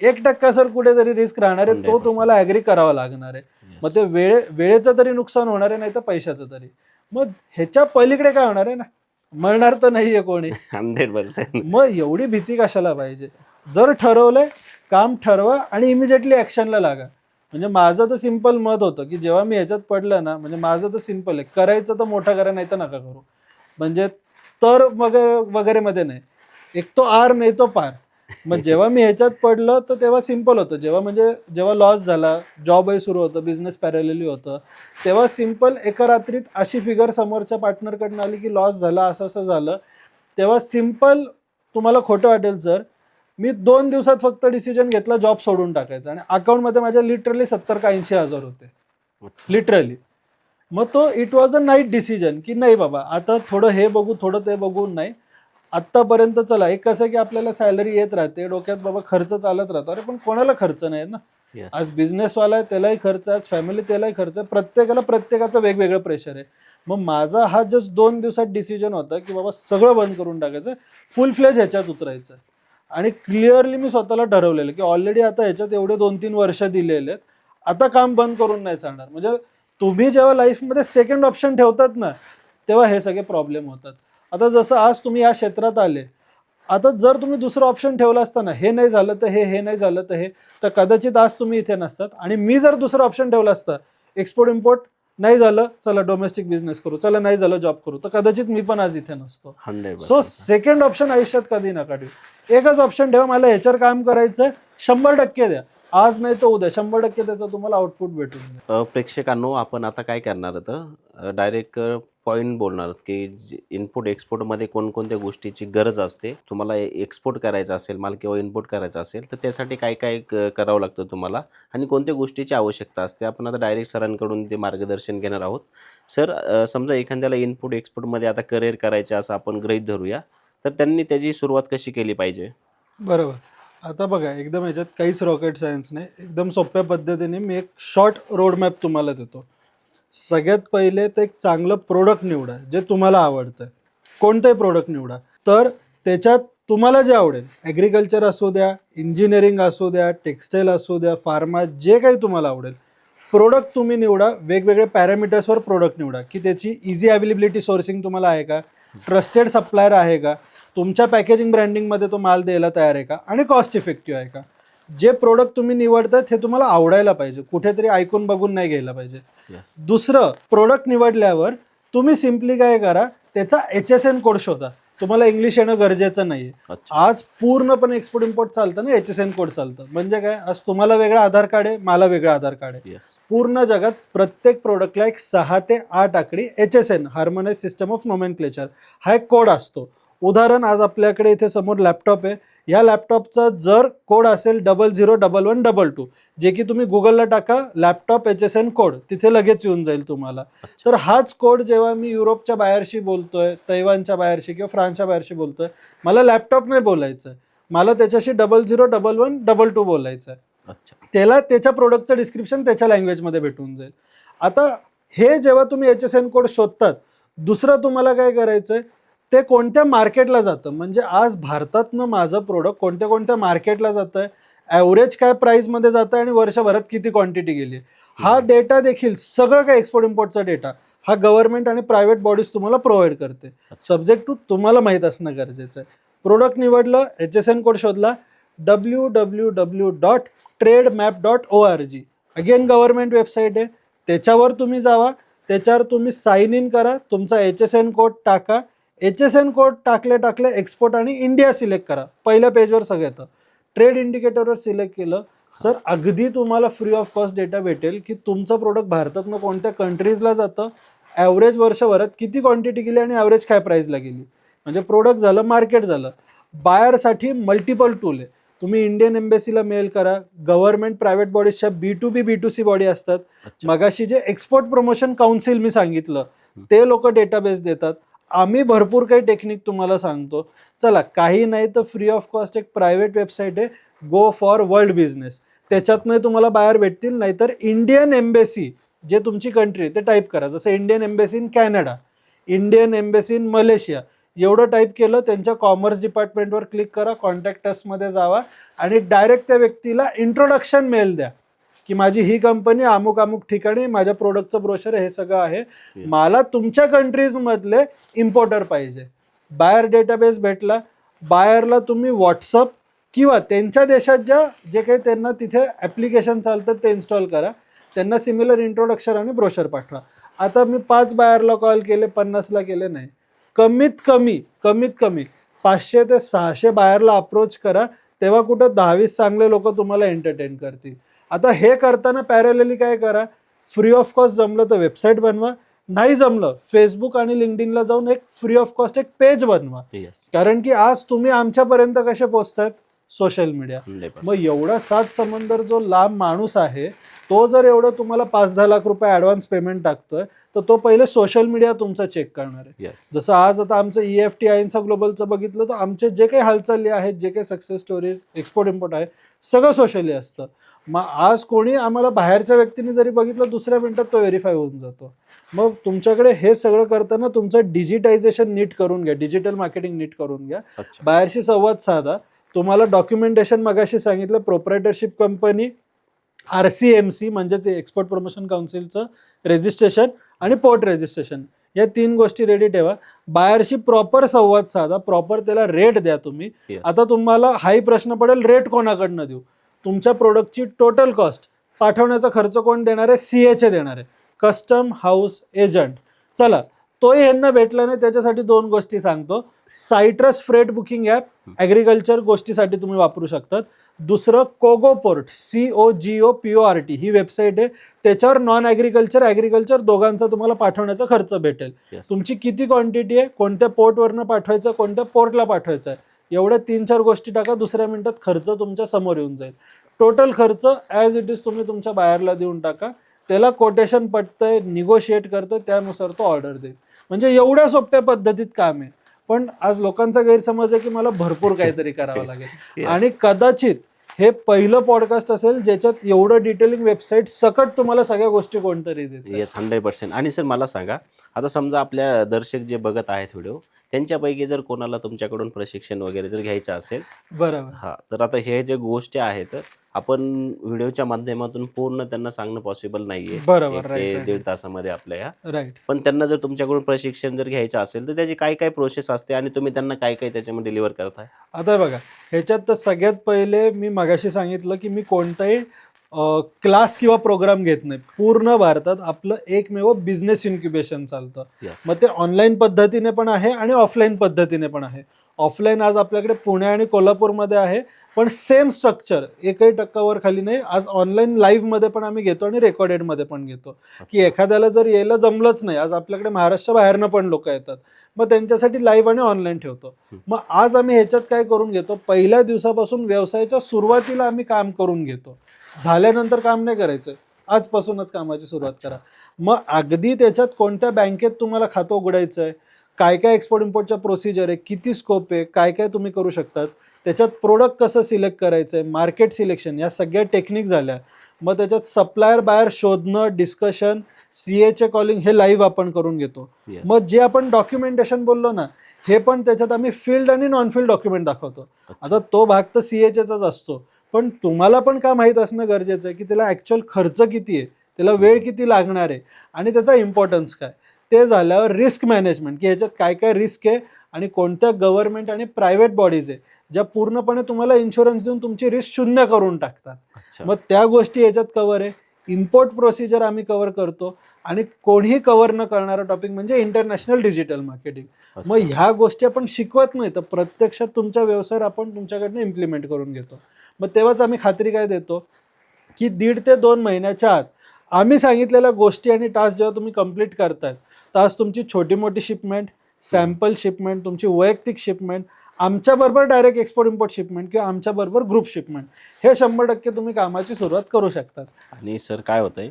1% सर कुठेतरी रिस्क राहणार आहे, तो 100%. तुम्हाला ऍग्री करावा लागणार आहे. Yes. मग ते वेळेचं तरी नुकसान होणार आहे, नाही तर पैशाचं तरी. मग ह्याच्या पलीकडे काय होणार आहे ना, मरणार तर नाहीये कोणी. 100%. मग एवढी भीती कशाला पाहिजे. जर ठरवलंय काम ठरवा आणि इमिजिएटली ऍक्शनला लागा. म्हणजे माझं तर सिंपल मत होतं की जेव्हा मी ह्याच्यात पडलं ना, म्हणजे माझं तर सिंपल आहे, करायचं तर मोठं करा, नाही तर नका करू. म्हणजे तर वगैरे मध्ये नाही, एक तो आर नाही तो पार. मग जेव्हा मी ह्याच्यात पडलो तर तेव्हा सिम्पल होतं. जेव्हा लॉस झाला, जॉबही सुरू होतं, बिझनेस पॅरलली होतं, तेव्हा सिम्पल एका रात्रीत अशी फिगर समोरच्या पार्टनरकडनं आली की लॉस झाला, असं असं झालं. तेव्हा सिम्पल, तुम्हाला खोटं वाटेल सर, मी 2 दिवसात फक्त डिसिजन घेतला जॉब सोडून टाकायचा आणि अकाउंटमध्ये माझ्या लिटरली 70 का 80,000 होते, लिटरली. मग तो it was a night decision की नाही बाबा, आता थोडं हे बघू, थोडं ते बघून नाही. आत्तापर्यंत चला, एक कसं की आपल्याला सॅलरी येत राहते, डोक्यात बाबा खर्च चालत राहतो. अरे पण कोणाला खर्च नाही ना. Yes. आज बिझनेसवाला आहे त्यालाही खर्च आहे, आज फॅमिली त्यालाही खर्च आहे, प्रत्येकाला प्रत्येकाचं वेगवेगळं प्रेशर आहे. मग माझा हा जस्ट 2 दिवसात डिसिजन होता की बाबा सगळं बंद करून टाकायचं, फुल फ्लेज ह्याच्यात उतरायचं. आणि क्लिअरली मी स्वतःला ठरवलेलं की ऑलरेडी आता ह्याच्यात एवढे 2-3 वर्ष दिलेले आहेत, आता काम बंद करून नाही चालणार. म्हणजे तुम्ही जेव्हा लाईफमध्ये सेकंड ऑप्शन ठेवतात ना, तेव्हा हे सगळे प्रॉब्लेम होतात. आता जसं आज तुम्ही या क्षेत्रात आले, आता जर तुम्ही दुसरं ऑप्शन ठेवलं असतं ना, हे नाही झालं तर हे नाही झालं तर हे, तर कदाचित आज तुम्ही इथे नसतात. आणि मी जर दुसरं ऑप्शन ठेवलं असतं, एक्सपोर्ट इम्पोर्ट नाही झालं, चला डोमेस्टिक बिझनेस करू, चला नाही झालं जॉब करू, तर कदाचित मी पण आज इथे नसतो. 100%. सो सेकंड ऑप्शन आयुष्यात कधी नका ठेवू. एकच ऑप्शन ठेवा, मला ह्याच्यावर काम करायचंय, 100% द्या. आज नाही तर उद्या 100% त्याचं तुम्हाला आउटपुट भेटून जाईल. प्रेक्षकांनो, आपण आता काय करणार आहोत, डायरेक्ट पॉईंट बोलणार आहोत की इनपुट एक्सपोर्टमध्ये कोणकोणत्या गोष्टीची गरज असते. तुम्हाला एक्सपोर्ट करायचं असेल माल किंवा इम्पोर्ट करायचं असेल तर त्यासाठी काय काय करावं लागतं तुम्हाला आणि कोणत्या गोष्टीची आवश्यकता असते. आपण आता डायरेक्ट सरांकडून ते मार्गदर्शन घेणार आहोत. सर, समजा एखाद्याला इनपुट एक्सपोर्टमध्ये आता करिअर करायचं असं आपण गृहीत धरूया, तर त्यांनी त्याची सुरुवात कशी केली पाहिजे? बरोबर. आता बघा, एकदम ह्याच्यात काहीच रॉकेट सायन्स नाही. एकदम सोप्या पद्धतीने मी एक शॉर्ट रोडमॅप तुम्हाला देतो. सगळ्यात पहिले तर एक चांगलं प्रोडक्ट निवडा जे तुम्हाला आवडतं. कोणतंही प्रोडक्ट निवडा, तर त्याच्यात तुम्हाला जे आवडेल, ॲग्रिकल्चर असू द्या, इंजिनिअरिंग असू द्या, टेक्स्टाईल असू द्या, फार्मा, जे काही तुम्हाला आवडेल प्रोडक्ट तुम्ही निवडा. वेगवेगळे पॅरामीटर्सवर प्रोडक्ट निवडा की त्याची इझी अवेलेबिलिटी सोर्सिंग तुम्हाला आहे का, ट्रस्टेड सप्लायर आहे का, तुमच्या पॅकेजिंग ब्रँडिंगमध्ये तो माल द्यायला तयार आहे का, आणि कॉस्ट इफेक्टिव्ह आहे का. जे प्रोडक्ट तुम्ही निवडतात हे तुम्हाला आवडायला पाहिजे, कुठेतरी ऐकून बघून नाही घ्यायला पाहिजे. दुसरं, प्रोडक्ट निवडल्यावर तुम्ही सिम्पली काय करा, त्याचा HSN कोड शोधा. तुम्हाला इंग्लिश येणं गरजेचं नाहीये. आज पूर्णपणे एक्सपोर्ट इम्पोर्ट चालतं ना, HSN कोड चालतं. म्हणजे काय, आज तुम्हाला वेगळं आधार कार्ड आहे, मला वेगळं आधार कार्ड आहे. पूर्ण जगात प्रत्येक प्रोडक्टला एक 6 ते 8 आकडी HSN, harmonise system of nomenclature, हा एक कोड असतो. उदाहरण, आज आपल्याकडे इथे समोर लॅपटॉप आहे, या लॅपटॉपचा जर कोड असेल 001122, जे की तुम्ही गुगलला टाका लॅपटॉप HSN कोड, तिथे लगेच येऊन जाईल तुम्हाला. तर हाच कोड जेव्हा मी युरोपच्या बाहेरशी बोलतोय, तैवानच्या बाहेरशी किंवा फ्रान्सच्या बाहेरशी बोलतोय, मला लॅपटॉप नाही बोलायचं आहे, मला त्याच्याशी 001122 बोलायचं आहे. त्याला त्याच्या प्रोडक्टचं डिस्क्रिप्शन त्याच्या लँग्वेजमध्ये भेटून जाईल. आता हे जेव्हा तुम्ही HSN कोड शोधतात, दुसरं तुम्हाला काय करायचंय, ते कोणत्या मार्केटला जातं, म्हणजे आज भारतातनं माझं प्रोडक्ट कोणत्या कोणत्या मार्केटला जातं आहे, ॲव्हरेज काय प्राईसमध्ये जातं आणि वर्षभरात किती क्वांटिटी गेली, हा डेटा देखील, सगळं काय एक्सपोर्ट इम्पोर्टचा डेटा हा गव्हर्नमेंट आणि प्रायव्हेट बॉडीज तुम्हाला प्रोव्हाइड करते. सब्जेक्ट टू तुम्हाला माहीत असणं गरजेचं आहे. प्रोडक्ट निवडलं, HSN कोड शोधला, www.trademap.org, अगेन गव्हर्नमेंट वेबसाईट आहे, त्याच्यावर तुम्ही जावा, त्याच्यावर तुम्ही साइन इन करा, तुमचा HSN कोड टाका. HSN कोड टाकले एक्सपोर्ट आणि इंडिया सिलेक्ट करा. पहिल्या पेजवर सगळं येतं. ट्रेड इंडिकेटरवर सिलेक्ट केलं, सर अगदी तुम्हाला फ्री ऑफ कॉस्ट डेटा भेटेल की तुमचं प्रोडक्ट भारतातनं कोणत्या कंट्रीजला जातं, ॲव्हरेज वर्षभरात किती क्वांटिटी गेली आणि ॲव्हरेज काय प्राईसला गेली. म्हणजे प्रोडक्ट झालं, मार्केट झालं. बायरसाठी मल्टिपल टूल आहे. तुम्ही इंडियन एम्बेसीला मेल करा, गव्हर्नमेंट प्रायव्हेट बॉडीजच्या B2B B2C बॉडी असतात. मगाशी जे एक्सपोर्ट प्रमोशन काउन्सिल मी सांगितलं, ते लोक डेटाबेस देतात. आम्ही भरपूर काही टेक्निक तुम्हाला सांगतो. चला, काही नाही तर फ्री ऑफ कॉस्ट एक प्रायव्हेट वेबसाईट आहे, गो फॉर वर्ल्ड बिझनेस, त्याच्यातनं तुम्हाला बाहेर भेटतील. नाहीतर इंडियन एम्बेसी, जे तुमची कंट्री ते टाईप करा, जसं Indian embassy in Canada, Indian embassy in Malaysia, एवढं टाईप केलं, त्यांच्या कॉमर्स डिपार्टमेंटवर क्लिक करा, कॉन्टॅक्ट असमध्ये जावा आणि डायरेक्ट त्या व्यक्तीला इंट्रोडक्शन मेल द्या की माझी ही कंपनी अमुक अमुक ठिकाणी, माझ्या प्रोडक्टचं ब्रोशर हे सगळं आहे, मला तुमच्या कंट्रीजमधले इम्पोर्टर पाहिजे. बायर डेटाबेस भेटला, बायरला तुम्ही व्हॉट्सअप किंवा त्यांच्या देशात जे काही त्यांना तिथे ॲप्लिकेशन चालतात ते इन्स्टॉल करा, त्यांना सिमिलर इंट्रोडक्शन आणि ब्रोशर पाठवा. आता मी 5 बायरला कॉल केले, 50ला केले नाही, कमीत कमी 500 ते 600 बायरला अप्रोच करा, तेव्हा कुठं 10-20 चांगले लोक तुम्हाला एंटरटेन करतील. आता हे करताना पॅरलली काय करा, फ्री ऑफ कॉस्ट जमलं तर वेबसाईट बनवा, नाही जमलं फेसबुक आणि लिंक्डइनला जाऊन एक फ्री ऑफ कॉस्ट एक पेज बनवा. कारण की आज तुम्ही आमच्यापर्यंत कसे पोहोचतायत, सोशल मीडिया. मग एवढा 7 समंदर जो लांब माणूस आहे तो जर एवढं तुम्हाला 5-10 लाख रुपये ऍडव्हान्स पेमेंट टाकतोय तर तो पहिले सोशल मीडिया तुमचा चेक करणार आहे. जसं आज आता आमचं EFT आयन्सा ग्लोबलचं बघितलं तर आमचे जे काही हालचाली आहेत, जे काही सक्सेस स्टोरीज, एक्सपोर्ट इम्पोर्ट आहे, सगळं सोशली असतं. मग आज कोणी आम्हाला बाहेरच्या व्यक्तीने जरी बघितलं 2ऱ्या मिनिटात तो व्हेरीफाय होऊन जातो. मग तुमच्याकडे हे सगळं करताना तुमचं डिजिटायझेशन नीट करून घ्या, डिजिटल मार्केटिंग नीट करून घ्या, बाहेरशी संवाद साधा. तुम्हाला डॉक्युमेंटेशन मगाशी सांगितलं, प्रोप्रायटरशिप कंपनी, RCMC म्हणजेच एक्सपोर्ट प्रमोशन काउन्सिलचं रजिस्ट्रेशन आणि पोर्ट रजिस्ट्रेशन, या 3 गोष्टी रेडी ठेवा. बाहेरशी प्रॉपर संवाद साधा, प्रॉपर त्याला रेट द्या तुम्ही. आता तुम्हाला हाही प्रश्न पडेल, रेट कोणाकडनं देऊ? तुमच्या प्रोडक्टची टोटल कॉस्ट, पाठवण्याचा खर्च कोण देणार आहे? CHA देणार आहे, कस्टम हाऊस एजंट. चला, तोही यांना भेटला नाही, त्याच्यासाठी 2 गोष्टी सांगतो. Citrus freight booking app agriculture गोष्टीसाठी तुम्ही वापरू शकतात. दुसरं कोगोपोर्ट, COGOPORT ही वेबसाईट आहे, त्याच्यावर नॉन ॲग्रिकल्चर दोघांचा तुम्हाला पाठवण्याचा खर्च भेटेल. तुमची किती क्वांटिटी आहे, कोणत्या पोर्टवरनं पाठवायचं, कोणत्या पोर्टला पाठवायचं आहे, एवढ्या 3-4 गोष्टी टाका, 2ऱ्या मिनिटात खर्च तुमच्या समोर येऊन जाईल. टोटल खर्च ॲज इट इज तुम्ही तुमच्या बायरला देऊन टाका, त्याला कोटेशन पटतंय, निगोशिएट करतोय, त्यानुसार तो ऑर्डर देईल. म्हणजे एवढ्या सोप्या पद्धतीत काम आहे. पण आज लोकांचा गैरसमज आहे की मला भरपूर काहीतरी करावं लागेल. आणि कदाचित हे पहिलं पॉडकास्ट असेल ज्याच्यात एवढं डिटेलिंग वेबसाईट सकट तुम्हाला सगळ्या गोष्टी कोणतरी देते. 100%. आणि सर मला सांगा, आता समजा आपल्या दर्शक जे बघत आहेत व्हिडिओ, त्यांच्यापैकी जर कोणाला तुमच्याकडून प्रशिक्षण वगैरे जर घ्यायचं असेल, बरोबर, हा, तर आता हे जे गोष्टी आहेत आपण व्हिडिओच्या माध्यमातून पूर्ण त्यांना सांगणं पॉसिबल नाहीये, बरोबर, 1 ते 1.5 तासामध्ये आपल्या. राईट. पण त्यांना जर तुमच्याकडून प्रशिक्षण जर घ्यायचं असेल तर त्याची काय काय प्रोसेस असते आणि तुम्ही त्यांना काय काय त्याच्यामध्ये डिलिव्हर करताय? आता बघा, ह्याच्यात तर सगळ्यात पहिले मी मगाशी सांगितलं की मी कोणताही क्लास किंवा प्रोग्राम घेत नाही. पूर्ण भारतात आपलं एकमेव बिझनेस इन्क्युबेशन चालतं. मग ते ऑनलाईन पद्धतीने पण आहे आणि ऑफलाईन पद्धतीने पण आहे. ऑफलाईन आज आपल्याकडे पुणे आणि कोल्हापूरमध्ये आहे, पण सेम स्ट्रक्चर, 1% खाली नाही. आज ऑनलाईन लाईव्हमध्ये पण आम्ही घेतो आणि रेकॉर्डेडमध्ये पण घेतो. की एखाद्याला जर यायला जमलंच नाही, आज आपल्याकडे महाराष्ट्र बाहेरनं पण लोक येतात, मग त्यांच्यासाठी लाईव्ह आणि ऑनलाईन ठेवतो. मग आज आम्ही ह्याच्यात काय करून घेतो, पहिल्या दिवसापासून व्यवसायाच्या सुरुवातीला आम्ही काम करून घेतो. झाल्यानंतर काम नाही करायचं, आजपासूनच कामाची सुरुवात करा. मग अगदी त्याच्यात कोणत्या बँकेत तुम्हाला खातं उघडायचं आहे, काय काय एक्सपोर्ट इम्पोर्टच्या प्रोसिजर आहे, किती स्कोप आहे, काय काय तुम्ही करू शकतात, त्याच्यात प्रोडक्ट कसं सिलेक्ट करायचं आहे, मार्केट सिलेक्शन, या सगळ्या टेक्निक झाल्या. मग त्याच्यात सप्लायर बायर शोधणं, डिस्कशन, CHA कॉलिंग, हे लाईव्ह आपण करून घेतो. मग जे आपण डॉक्युमेंटेशन बोललो ना, हे पण त्याच्यात आम्ही फील्ड आणि नॉन फील्ड डॉक्युमेंट दाखवतो. आता तो भाग तर CHAचाच असतो, पण तुम्हाला पण काय माहीत असणं गरजेचं आहे की त्याला ॲक्च्युअल खर्च किती आहे, त्याला वेळ किती लागणार आहे आणि त्याचा इम्पॉर्टन्स काय. ते झाल्यावर रिस्क मॅनेजमेंट, की ह्याच्यात काय काय रिस्क आहे आणि कोणत्या गव्हर्नमेंट आणि प्रायव्हेट बॉडीज आहे ज्या पूर्णपणे तुम्हाला इन्शुरन्स देऊन तुमची रिस्क 0 करून टाकतात. मग त्या गोष्टी याच्यात कव्हर आहे. इम्पोर्ट प्रोसिजर आम्ही कव्हर करतो आणि कोणीही कव्हर न करणारा टॉपिक म्हणजे इंटरनॅशनल डिजिटल मार्केटिंग. मग ह्या गोष्टी आपण शिकवत नाही तर प्रत्यक्षात तुमच्या व्यवसायात आपण तुमच्याकडनं इम्प्लिमेंट करून घेतो. मग तेव्हाच आम्ही खात्री काय देतो की 1.5 ते 2 महिन्याच्या आत आम्ही सांगितलेल्या गोष्टी आणि टास्क जेव्हा तुम्ही कंप्लीट करतायत, तर आज तुमची छोटी मोठी शिपमेंट, सॅम्पल शिपमेंट, तुमची वैयक्तिक शिपमेंट, आमच्याबरोबर डायरेक्ट एक्सपोर्ट इम्पोर्ट शिपमेंट किंवा आमच्याबरोबर ग्रुप शिपमेंट, हे 100% तुम्ही कामाची सुरुवात करू शकतात. आणि सर काय होतंय,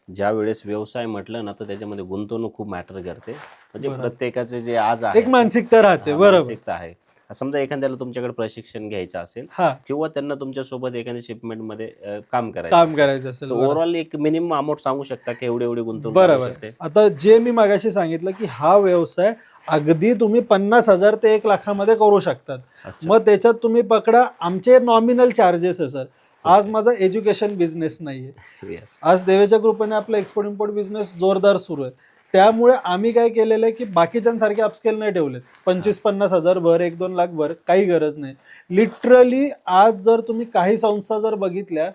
ज्या वेळेस व्यवसाय म्हटलं ना तर त्याच्यामध्ये गुंतवणूक खूप मॅटर करते. म्हणजे प्रत्येकाचे जे आज आहे एक मानसिकता राहते. बरोबर, मानसिकता आहे. समजा एखाद्याला तुमच्याकडे प्रशिक्षण घ्यायचं असेल किंवा त्यांना तुमच्यासोबत एखाद्या शिपमेंट मध्ये काम करायचं असेल, ओव्हरऑल एक मिनिमम अमाऊंट सांगू शकता की एवढी गुंतवणूक. बरोबर. आता जे मी मागाशी सांगितलं की हा व्यवसाय अगदी तुम्ही 50,000 ते 1 लाखामध्ये करू शकतात. मग त्याच्यात तुम्ही पकडा आमचे नॉमिनल चार्जेस आहे सर. आज माझा एज्युकेशन बिझनेस नाहीये, आज देवेच्या कृपेने आपला एक्सपोर्ट इम्पोर्ट बिझनेस जोरदार सुरू आहे. त्यामुळे आम्ही काय केलेलं आहे की बाकीच्यांसारखे अपस्केल नाही ठेवलेत. 25-50 हजार भर, 1-2 लाख भर, काही गरज नाही. लिटरली आज जर तुम्ही काही संस्था जर बघितल्या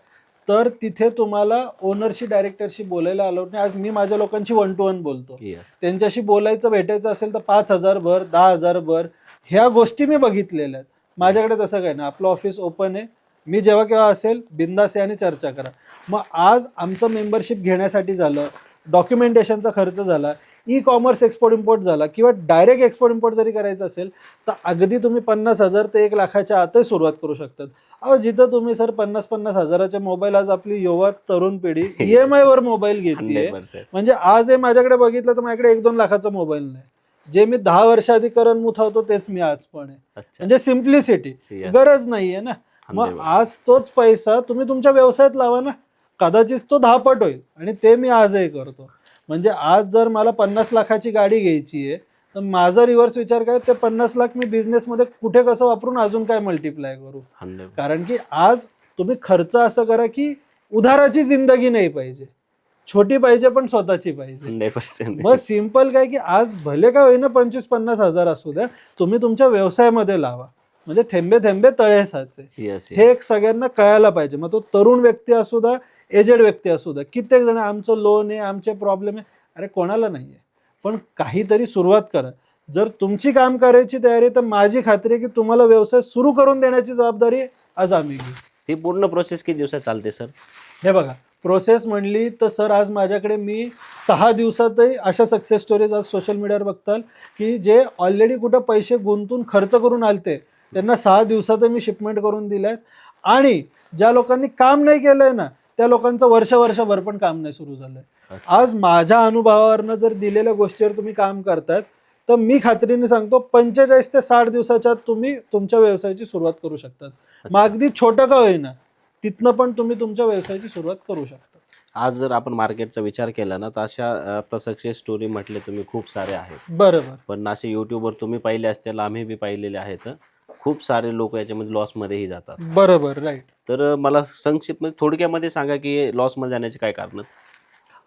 तर तिथे तुम्हाला ओनरशी डायरेक्टरशी बोलायला अलाउड नाही. आज मी माझ्या लोकांशी 1 to 1 बोलतो. त्यांच्याशी बोलायचं भेटायचं असेल तर 5,000 भर, 10,000 भर, ह्या गोष्टी मी बघितलेल्या आहेत. माझ्याकडे तसं काही नाही, आपलं ऑफिस ओपन आहे, मी जेव्हा केव्हा असेल बिंदास आणि चर्चा करा. मग आज आमचं मेंबरशिप घेण्यासाठी झालं, डॉक्युमेंटेशनचा खर्च झाला, ई कॉमर्स एक्सपोर्ट इम्पोर्ट झाला, किंवा डायरेक्ट एक्सपोर्ट इम्पोर्ट जरी करायचं असेल तर अगदी तुम्ही 50,000 ते 1,00,000च्या आतही सुरुवात करू शकतात. अहो जिथं तुम्ही सर 50-50 हजाराचे मोबाईल, आज आपली युवा तरुण पिढी EMI वर मोबाईल घेते, 100%. म्हणजे आज हे माझ्याकडे बघितलं तर माझ्याकडे 1-2 लाखाचा मोबाईल नाही. जे मी 10 वर्षाआधी करण मुथ होतो तेच मी आज पण आहे. अच्छा. म्हणजे सिम्प्लिसिटी, Yes. गरज नाहीये ना. मग 100%. आज तोच पैसा तुम्ही तुमच्या व्यवसायात लावा ना, कदाचित तो 10 पट होईल. आणि ते मी आजही करतो. म्हणजे आज जर मला 50 लाखाची गाडी घ्यायची आहे तर माझा रिव्हर्स विचार काय, ते 50 लाख मी बिझनेसमध्ये कुठे कसं वापरून अजून काय मल्टिप्लाय करू. 100%. कारण की आज तुम्ही खर्च असं करा की उधाराची जिंदगी नाही पाहिजे, छोटी पाहिजे पण स्वतःची पाहिजे. 100%. मग सिंपल काय की आज भले का होईना 25-50 हजार असू द्या, तुम्ही तुमच्या व्यवसायामध्ये लावा. म्हणजे थेंबे थेंबे तळे साचे, Yes, yes. हे एक सगळ्यांना कळायला पाहिजे. मग तो तरुण व्यक्ती असू द्या, एजेड व्यक्ती असू द्या. कित्येक जण आमचं लोन आहे, आमचे प्रॉब्लेम आहे, अरे कोणाला नाही आहे, पण काहीतरी सुरुवात करा. जर तुमची काम करायची तयारी तर माझी खात्री आहे की तुम्हाला व्यवसाय सुरू करून देण्याची जबाबदारी आज आम्ही घेऊ. ही पूर्ण प्रोसेस किती दिवसात चालते सर? हे बघा, प्रोसेस म्हणली तर सर आज माझ्याकडे मी 6 दिवसातही अशा सक्सेस स्टोरीज आज सोशल मीडियावर बघताल की जे ऑलरेडी कुठं पैसे गुंतून खर्च करून आलते त्यांना 6 दिवसातही मी शिपमेंट करून दिल्यात. आणि ज्या लोकांनी काम नाही केलंय ना त्या लोकांचं वर्षभर पण काम नाही सुरू झालंय. आज माझ्या अनुभवावरनं जर दिलेल्या गोष्टीवर तुम्ही काम करतायत तर मी खात्रीने सांगतो 45 ते 60 दिवसाच्या आत तुम्ही तुमच्या व्यवसायाची सुरुवात करू शकतात. मग अगदी छोटं का होईना तिथनं पण तुम्ही तुमच्या व्यवसायाची सुरुवात करू शकता. आज जर आपण मार्केटचा विचार केला ना तर अशा आता सक्सेस स्टोरी म्हटले तुम्ही खूप सारे आहेत. बरोबर. पण असे यूट्यूबवर तुम्ही पाहिले असतील, आम्ही बी पाहिलेले आहेत. खूप सारे लोक याच्यामध्ये लॉसमध्येही जातात. बरोबर, राईट. तर मला संक्षिप्त थोडक्यामध्ये सांगा की लॉसमध्ये जाण्याचे काय कारण?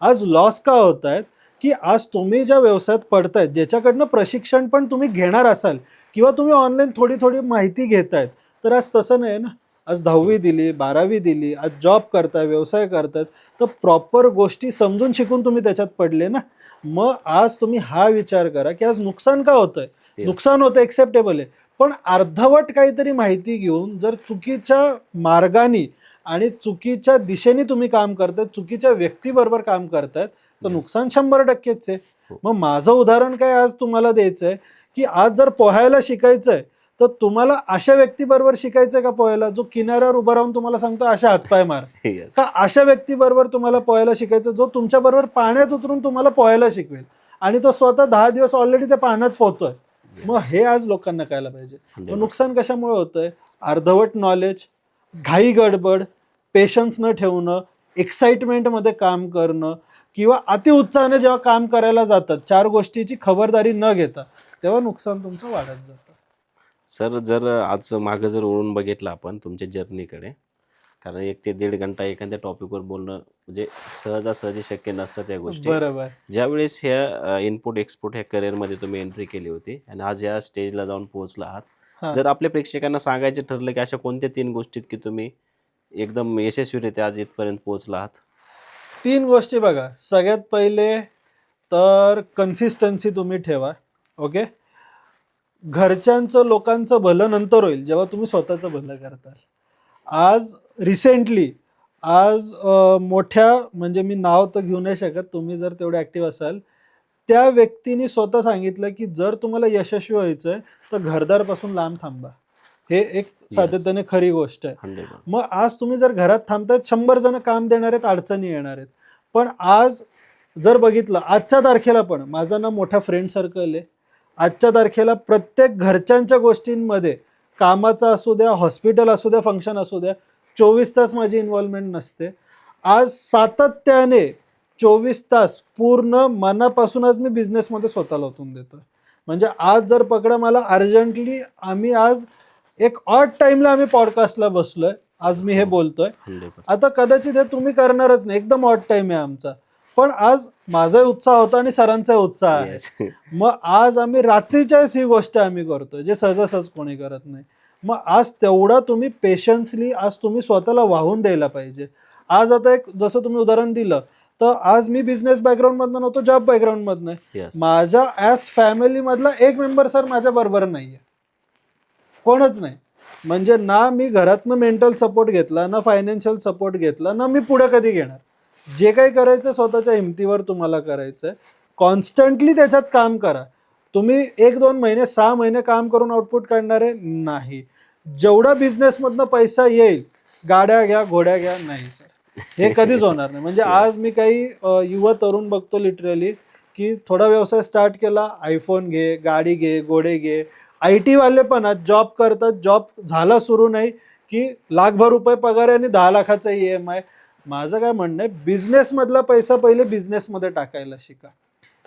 आज लॉस का होत आहेत की आज तुम्ही ज्या व्यवसायात पडतायत, ज्याच्याकडनं प्रशिक्षण पण तुम्ही घेणार असाल किंवा तुम्ही ऑनलाईन थोडी माहिती घेतायत, तर आज तसं नाही ना. आज 10वी दिली, 12वी दिली, आज जॉब करताय, व्यवसाय करतायत, तर प्रॉपर गोष्टी समजून शिकून तुम्ही त्याच्यात पडले ना. मग आज तुम्ही हा विचार करा की आज नुकसान का होतंय. नुकसान होतं एक्सेप्टेबल आहे, पण अर्धवट काहीतरी माहिती घेऊन जर चुकीच्या मार्गाने आणि चुकीच्या दिशेने तुम्ही काम करतायत, चुकीच्या व्यक्तीबरोबर काम करतायत, तर नुकसान 100%च आहे. मग माझं उदाहरण काय आज तुम्हाला द्यायचं आहे की आज जर पोहायला शिकायचंय तर तुम्हाला अशा व्यक्तीबरोबर शिकायचंय का पोहायला, जो किनाऱ्यावर उभा राहून तुम्हाला सांगतो अशा हातपाय मार, का अशा व्यक्तीबरोबर तुम्हाला पोहायला शिकायचं जो तुमच्या बरोबर पाण्यात उतरून तुम्हाला पोहायला शिकवेल आणि तो स्वतः 10 दिवस ऑलरेडी त्या पाण्यात पोहतोय. मग हे आज लोकांना कळायला पाहिजे. मग नुकसान कशामुळे होतंय? अर्धवट नॉलेज, घाई गडबड, पेशन्स न ठेवणं, एक्साइटमेंटमध्ये काम करणं किंवा अतिउत्साहाने जेव्हा काम करायला जातात 4 गोष्टीची खबरदारी न घेता, तेव्हा नुकसान तुमचं वाढत जातं. सर जर आज मागं जर वळून बघितलं आपण तुमच्या जर्नीकडे, कारण 1 ते 1.5 घंटा एखाद्या टॉपिकवर बोलणं म्हणजे सहजासहजी शक्य नसतं त्या गोष्टी. बरोबर. ज्यावेळेस ह्या इनपुट एक्सपोर्ट ह्या करिअरमध्ये तुम्ही एंट्री केली होती आणि आज या स्टेजला जाऊन पोहोचला आहात, जर आपल्या प्रेक्षकांना सांगायचे ठरलं की अशा कोणत्या 3 गोष्टीत की तुम्ही एकदम यशस्वीरित्या आज इथपर्यंत पोहोचला आहात? 3 गोष्टी बघा. सगळ्यात पहिले तर कन्सिस्टन्सी तुम्ही ठेवा. ओके. घरच्यांचं लोकांचं भलं नंतर होईल जेव्हा तुम्ही स्वतःचं भलं करताल. आज रिसेंटली मोठ्या म्हणजे मी नाव तर घेऊ नाही शकत, तुम्ही जर तेवढे ॲक्टिव्ह असाल, त्या व्यक्तीने स्वतः सांगितलं की जर तुम्हाला यशस्वी व्हायचं आहे तर घरदारपासून लांब थांबा. हे एक सातत्याने खरी गोष्ट आहे. 100%. मग आज तुम्ही जर घरात थांबतायत 100 जण काम देणार आहेत, अडचणी येणार आहेत. पण आज जर बघितलं आजच्या तारखेला पण माझा ना मोठा फ्रेंड सर्कल आहे. आजच्या तारखेला प्रत्येक घरच्यांच्या गोष्टींमध्ये कामाचा असू द्या, हॉस्पिटल असू द्या, फंक्शन असू द्या, 24 तास माझी इन्व्हॉल्वमेंट नसते. आज सातत्याने 24 तास पूर्ण मनापासून आज मी बिझनेसमध्ये स्वतःला ओतून देतोय. म्हणजे आज जर पकडा मला अर्जंटली, आम्ही आज एक ऑड टाइमला आम्ही पॉडकास्टला बसलोय, आज मी हे बोलतोय. 100%. आता कदाचित हे तुम्ही करणारच नाही, एकदम ऑड टाइम आहे आमचा, पण आज माझा उत्साह होता आणि सरांचा उत्साह आहे. Yes. मग आज आम्ही रात्रीच्याच ही गोष्ट आम्ही करतोय जे सहजासहज कोणी करत नाही. मग आज तेवढा तुम्ही पेशन्सली आज तुम्ही स्वतःला वाहून द्यायला पाहिजे. आज आता एक जसं तुम्ही उदाहरण दिलं तर आज मी बिझनेस बॅकग्राऊंडमधनं नव्हतो, जॉब बॅकग्राऊंडमधनं आहे. Yes. माझ्या ॲज फॅमिलीमधला एक मेंबर सर माझ्या बरोबर नाहीये, कोणच नाही. म्हणजे ना मी घरातनं मेंटल सपोर्ट घेतला, ना फायनान्शियल सपोर्ट घेतला, ना मी पुढे कधी घेणार. जे काही करायचं स्वतःच्या हिमतीवर तुम्हाला करायचंय. कॉन्स्टंटली त्याच्यात काम करा. तुम्ही 1-2 महिने 6 महिने काम करून आउटपुट काढणारे नाही. जेवढा बिझनेसमधनं पैसा येईल, गाड्या घ्या, घोड्या घ्या, नाही सर, हे कधीच होणार नाही. म्हणजे आज मी काही युवा तरुण बघतो लिटरली, की थोडा व्यवसाय स्टार्ट केला, आयफोन घे, गाडी घे, घोडे घे. IT वाले पण आज जॉब करतात, जॉब झाला सुरू नाही की लाखभर रुपये पगार आहे आणि 10 लाखाचा EMI. माझं काय म्हणणं आहे, बिझनेसमधला पैसा पहिले बिझनेसमध्ये टाकायला शिका.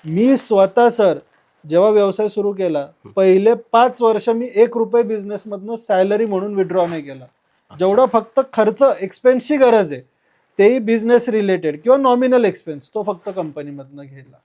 मी स्वतः सर जेव्हा व्यवसाय सुरू केला, पहिले 5 वर्ष मी 1 रुपये बिझनेसमधनं सॅलरी म्हणून विड्रॉ नाही केला. जेवढा फक्त खर्च एक्सपेन्सची गरज आहे, तेही बिझनेस रिलेटेड किंवा नॉमिनल एक्सपेन्स, तो फक्त कंपनीमधनं घेतला.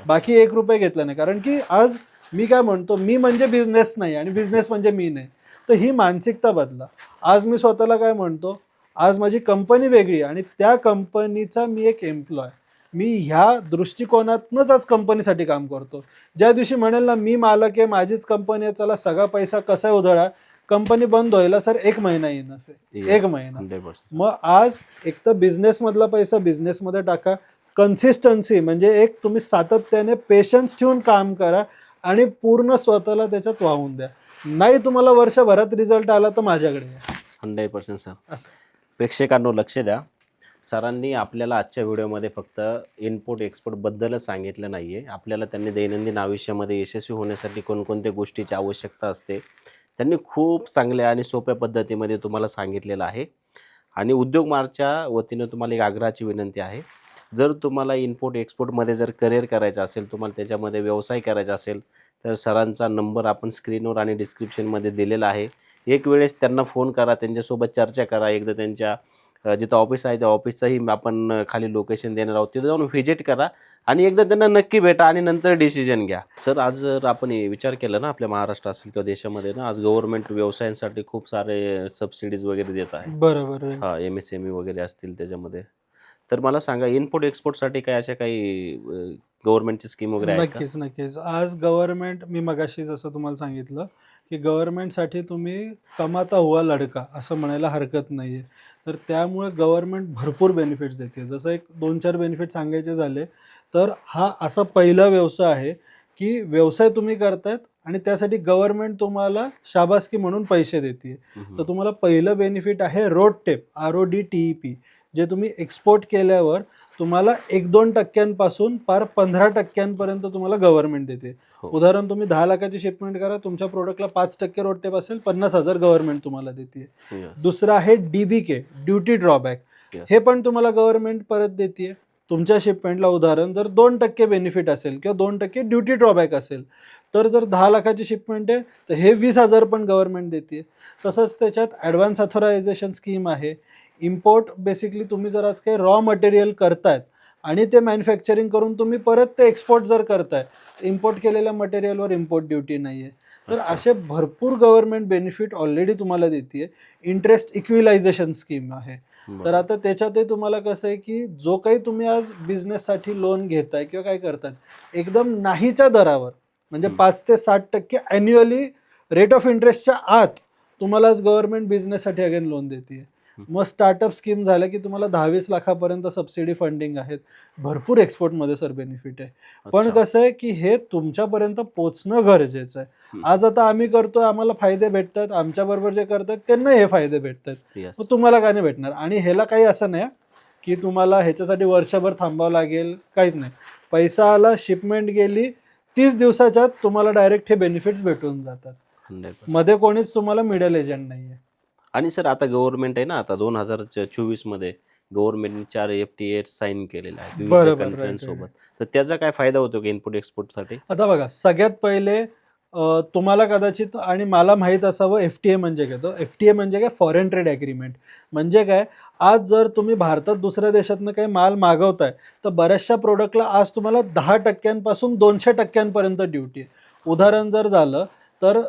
बाकी 1 रुपये घेतला नाही. कारण की आज मी काय म्हणतो, मी म्हणजे बिझनेस नाही आणि बिझनेस म्हणजे मी नाही. तर ही मानसिकता बदला. आज मी स्वतःला काय म्हणतो, आज माझी कंपनी वेगळी आणि त्या कंपनीचा मी एक एम्प्लॉय. मी ह्या दृष्टिकोनातनंच आज कंपनीसाठी काम करतो. ज्या दिवशी म्हणेल ना मी मालक आहे, माझीच कंपनी आहे, चला सगळा पैसा कसा उधळा, कंपनी बंद व्हायला सर 1 महिना येणार आहे. 1 महिना. 100%. मग आज एक तर बिझनेसमधला पैसा बिझनेसमध्ये टाका. कन्सिस्टन्सी म्हणजे एक तुम्ही सातत्याने पेशन्स ठेवून काम करा आणि पूर्ण स्वतःला त्याच्यात वाहून द्या. नाही तुम्हाला वर्षभरात रिझल्ट आला तर माझ्याकडे या. 100% सर. असं. प्रेक्षकांनो लक्ष द्या. सरांनी आपल्याला आजच्या व्हिडिओमध्ये फक्त इम्पोर्ट एक्सपोर्टबद्दलच सांगितलं नाही आहे. आपल्याला त्यांनी दैनंदिन आयुष्यामध्ये यशस्वी होण्यासाठी कोणकोणत्या गोष्टीची आवश्यकता असते, त्यांनी खूप चांगल्या आणि सोप्या पद्धतीमध्ये तुम्हाला सांगितलेलं आहे. आणि उद्योग मार्गच्या वतीनं तुम्हाला एक आग्रहाची विनंती आहे, जर तुम्हाला इम्पोर्ट एक्सपोर्टमध्ये जर करिअर करायचं असेल, तुम्हाला त्याच्यामध्ये व्यवसाय करायचा असेल, तर सरांचा नंबर आपण स्क्रीनवर आणि डिस्क्रिप्शनमध्ये दिलेला आहे. एक वेळेस त्यांना फोन करा, त्यांच्यासोबत चर्चा करा. एकदा त्यांच्या जिथं ऑफिस आहे त्या ऑफिसचंही आपण खाली लोकेशन देणार आहोत, तिथं जाऊन व्हिजिट करा आणि एकदा त्यांना नक्की भेटा आणि नंतर डिसिजन घ्या. सर आज जर आपण विचार केला ना, आपल्या महाराष्ट्र असेल किंवा देशामध्ये ना, आज गव्हर्नमेंट व्यवसायांसाठी खूप सारे सबसिडीज वगैरे देत आहे. बरोबर आहे. हां, MSME वगैरे असतील त्याच्यामध्ये. तर मला सांगा, इम्पोर्ट एक्सपोर्टसाठी काय अशा काही गव्हर्नमेंटची स्कीम वगैरे आहेत का? नक्कीच नक्कीच. आज गव्हर्नमेंट, मी मगाशी जसं तुम्हाला सांगितलं की गव्हर्नमेंटसाठी तुम्ही कमाता हुआ लडका असं म्हणायला हरकत नाही आहे. तर त्यामुळे गव्हर्नमेंट भरपूर बेनिफिट्स देते. जसं एक 2-4 बेनिफिट सांगायचे झाले तर हा असा पहिला व्यवसाय आहे की व्यवसाय तुम्ही करतायत आणि त्यासाठी गव्हर्नमेंट तुम्हाला शाबासकी म्हणून पैसे देते. तर तुम्हाला पहिलं बेनिफिट आहे रोड टेप, RODTEP, जे तुम्ही एक्सपोर्ट केल्यावर तुम्हाला 1-2% पार 15% तुम्हाला गव्हर्नमेंट देते. हो. उदाहरण, तुम्ही 10 लाखाची शिपमेंट करा, तुमच्या प्रोडक्टला 5% रोड टेप असेल, 50,000 गव्हर्नमेंट तुम्हाला देते. Yes. दुसरं आहे DBK, ड्युटी ड्रॉबॅक. Yes. हे पण तुम्हाला गव्हर्नमेंट परत देते. तुमच्या शिपमेंटला उदाहरण जर 2% बेनिफिट असेल किंवा 2% ड्युटी ड्रॉबॅक असेल, तर जर 10 लाखाची शिपमेंट आहे तर हे 20,000 पण गव्हर्नमेंट देते. तसंच त्याच्यात ॲडव्हान्स ऑथरायझेशन स्कीम आहे. इम्पोर्ट बेसिकली तुम्ही जर आज काही रॉ मटेरियल करतायत आणि ते मॅन्युफॅक्चरिंग करून तुम्ही परत ते एक्सपोर्ट जर करताय, इम्पोर्ट केलेल्या मटेरियलवर इम्पोर्ट ड्युटी नाही आहे. तर असे भरपूर गव्हर्नमेंट बेनिफिट ऑलरेडी तुम्हाला देते. इंटरेस्ट इक्विलायझेशन स्कीम आहे. तर आता त्याच्यातही तुम्हाला कसं आहे की जो काही तुम्ही आज बिझनेससाठी लोन घेताय किंवा काय करताय, एकदम नाहीच्या दरावर म्हणजे 5 ते 60% ॲन्युअली रेट ऑफ इंटरेस्टच्या आत तुम्हाला आज गव्हर्नमेंट बिझनेससाठी अगेन लोन देते. मग स्टार्टअप स्कीम झाल्या की तुम्हाला 10-20 लाखापर्यंत सबसिडी फंडिंग आहेत. भरपूर एक्सपोर्टमध्ये सर बेनिफिट आहे. पण अच्छा. कसं आहे की हे तुमच्यापर्यंत पोचणं गरजेचं आहे. आज आता आम्ही करतोय, आम्हाला फायदे भेटतात, आमच्याबरोबर जे करतात त्यांना हे फायदे भेटतात. Yes. मग तुम्हाला काय नाही भेटणार? आणि ह्याला काही असं नाही की तुम्हाला ह्याच्यासाठी वर्षभर थांबावं लागेल, काहीच नाही. पैसा आला, शिपमेंट गेली, 30 दिवसाच्या आत तुम्हाला डायरेक्ट हे बेनिफिट्स भेटून जातात. 100%. मध्ये कोणीच तुम्हाला मिडल एजंट नाहीये. आणि सर आता गव्हर्नमेंट आहे ना, आता 2024 मध्ये गव्हर्नमेंटने 4 FTA साईन केलेले आहेत विविध बरोबर, कंट्र्यांसोबत. right, right. तर त्याचा काय फायदा होतो की इम्पोर्ट एक्सपोर्टसाठी? आता बघा, सगळ्यात पहिले तुम्हाला कदाचित आणि मला माहीत असावं FTA म्हणजे काय. तो FTA म्हणजे काय, फॉरेन ट्रेड ॲग्रीमेंट. म्हणजे काय, आज जर तुम्ही भारतात दुसऱ्या देशातनं काही माल मागवताय तर बऱ्याचशा प्रोडक्टला आज तुम्हाला 10% 200% ड्युटी आहे. उदाहरण जर झालं तर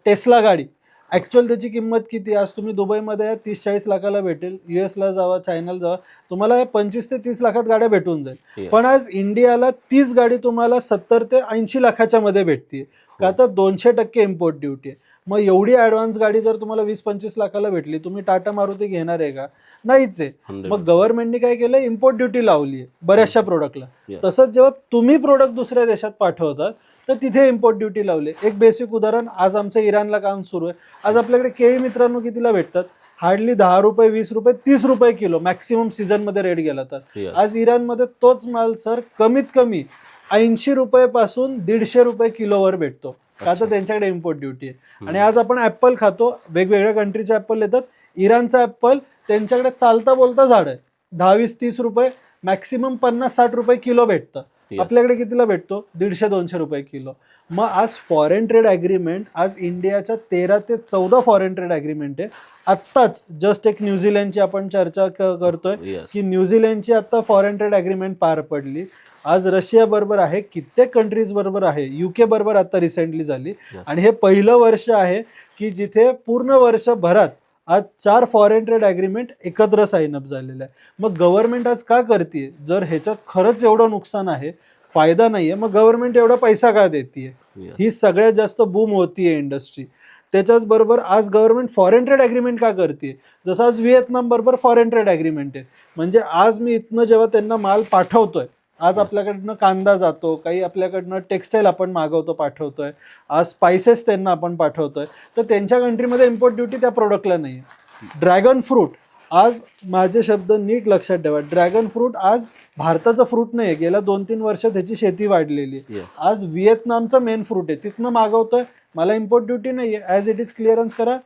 टेस्ला गाडी, ॲक्च्युअल त्याची किंमत किती, आज तुम्ही दुबईमध्ये 30-40 लाखाला भेटेल, US ला जावा, चायनाला जावा, तुम्हाला 25 ते 30 लाखात गाड्या भेटून जाईल. Yes. पण आज इंडियाला 30 गाडी तुम्हाला 70 ते 80 लाखाच्या मध्ये भेटते. का तर 200% इम्पोर्ट ड्युटी आहे. मग एवढी ऍडव्हान्स गाडी जर तुम्हाला 20-25 लाखाला भेटली, तुम्ही टाटा मारुती घेणार आहे का? नाहीच आहे. 100%. मग गव्हर्नमेंटने काय केलं, इम्पोर्ट ड्युटी लावली आहे बऱ्याचशा प्रोडक्टला. Yes. तसंच जेव्हा तुम्ही प्रोडक्ट दुसऱ्या देशात पाठवतात तर तिथे इम्पोर्ट ड्युटी लावली. एक बेसिक उदाहरण, आज आमचं इराणला काम सुरू आहे. आज आपल्याकडे केळी मित्रांनो कितीला भेटतात? हार्डली 10 रुपये, 20 रुपये, 30 रुपये किलो मॅक्सिमम सीझनमध्ये रेट गेला तर. Yes. आज इराणमध्ये तोच माल सर कमीत कमी 80 रुपयापासून 150 रुपये किलोवर भेटतो. का तर त्यांच्याकडे इम्पोर्ट ड्युटी आहे. आणि आज आपण ऍपल खातो, वेगवेगळ्या कंट्रीचे ऍपल येतात. इराणचा ऍपल त्यांच्याकडे चालता बोलता झाड आहे, 10-20-30 रुपये मॅक्सिमम 50-60 रुपये किलो भेटतं. Yes. आपल्याकडे कितीला भेटतो? 150-200 रुपये किलो. मग आज फॉरेन ट्रेड ॲग्रीमेंट, आज इंडियाच्या 13 ते 14 फॉरेन ट्रेड ॲग्रीमेंट आहे. आत्ताच जस्ट एक न्यूझीलंडची आपण चर्चा करतोय Yes. की न्यूझीलंडची आता फॉरेन ट्रेड ॲग्रीमेंट पार पडली. आज रशिया बरोबर आहे, कित्येक कंट्रीज बरोबर आहे, UK बरोबर आता रिसेंटली झाली. Yes. आणि हे पहिलं वर्ष आहे की जिथे पूर्ण वर्षभरात आज 4 फॉरेन ट्रेड ॲग्रीमेंट एकत्र साइन अप झालेलं आहे. मग गव्हर्नमेंट आज का करते? जर ह्याच्यात खरंच एवढं नुकसान आहे, फायदा नाहीये, मग गव्हर्नमेंट एवढा पैसा का देते? Yes. ही सगळ्यात जास्त बूम होतीये इंडस्ट्री. त्याच्याच बरोबर आज गव्हर्नमेंट फॉरेन ट्रेड ॲग्रीमेंट का करते? जसं आज व्हिएतनाम बरोबर फॉरेन ट्रेड ॲग्रीमेंट आहे. म्हणजे आज मी इथनं जेव्हा त्यांना माल पाठवतोय, आज आपल्याकडनं कांदा जातो, काही आपल्याकडनं टेक्स्टाईल आपण मागवतो पाठवतोय, आज स्पायसेस त्यांना आपण पाठवतोय, तर त्यांच्या कंट्रीमध्ये इम्पोर्ट ड्युटी त्या प्रोडक्टला नाही आहे. ड्रॅगन फ्रूट, आज माझे शब्द नीट लक्षात ठेवा, ड्रॅगन फ्रूट आज भारताचं फ्रूट नाही आहे, गेल्या 2-3 वर्ष त्याची शेती वाढलेली आहे. Yes. आज व्हिएतनामचं मेन फ्रूट आहे, तिथनं मागवतोय, मला इम्पोर्ट ड्युटी नाही आहे, ॲज इट इज क्लिअरन्स करा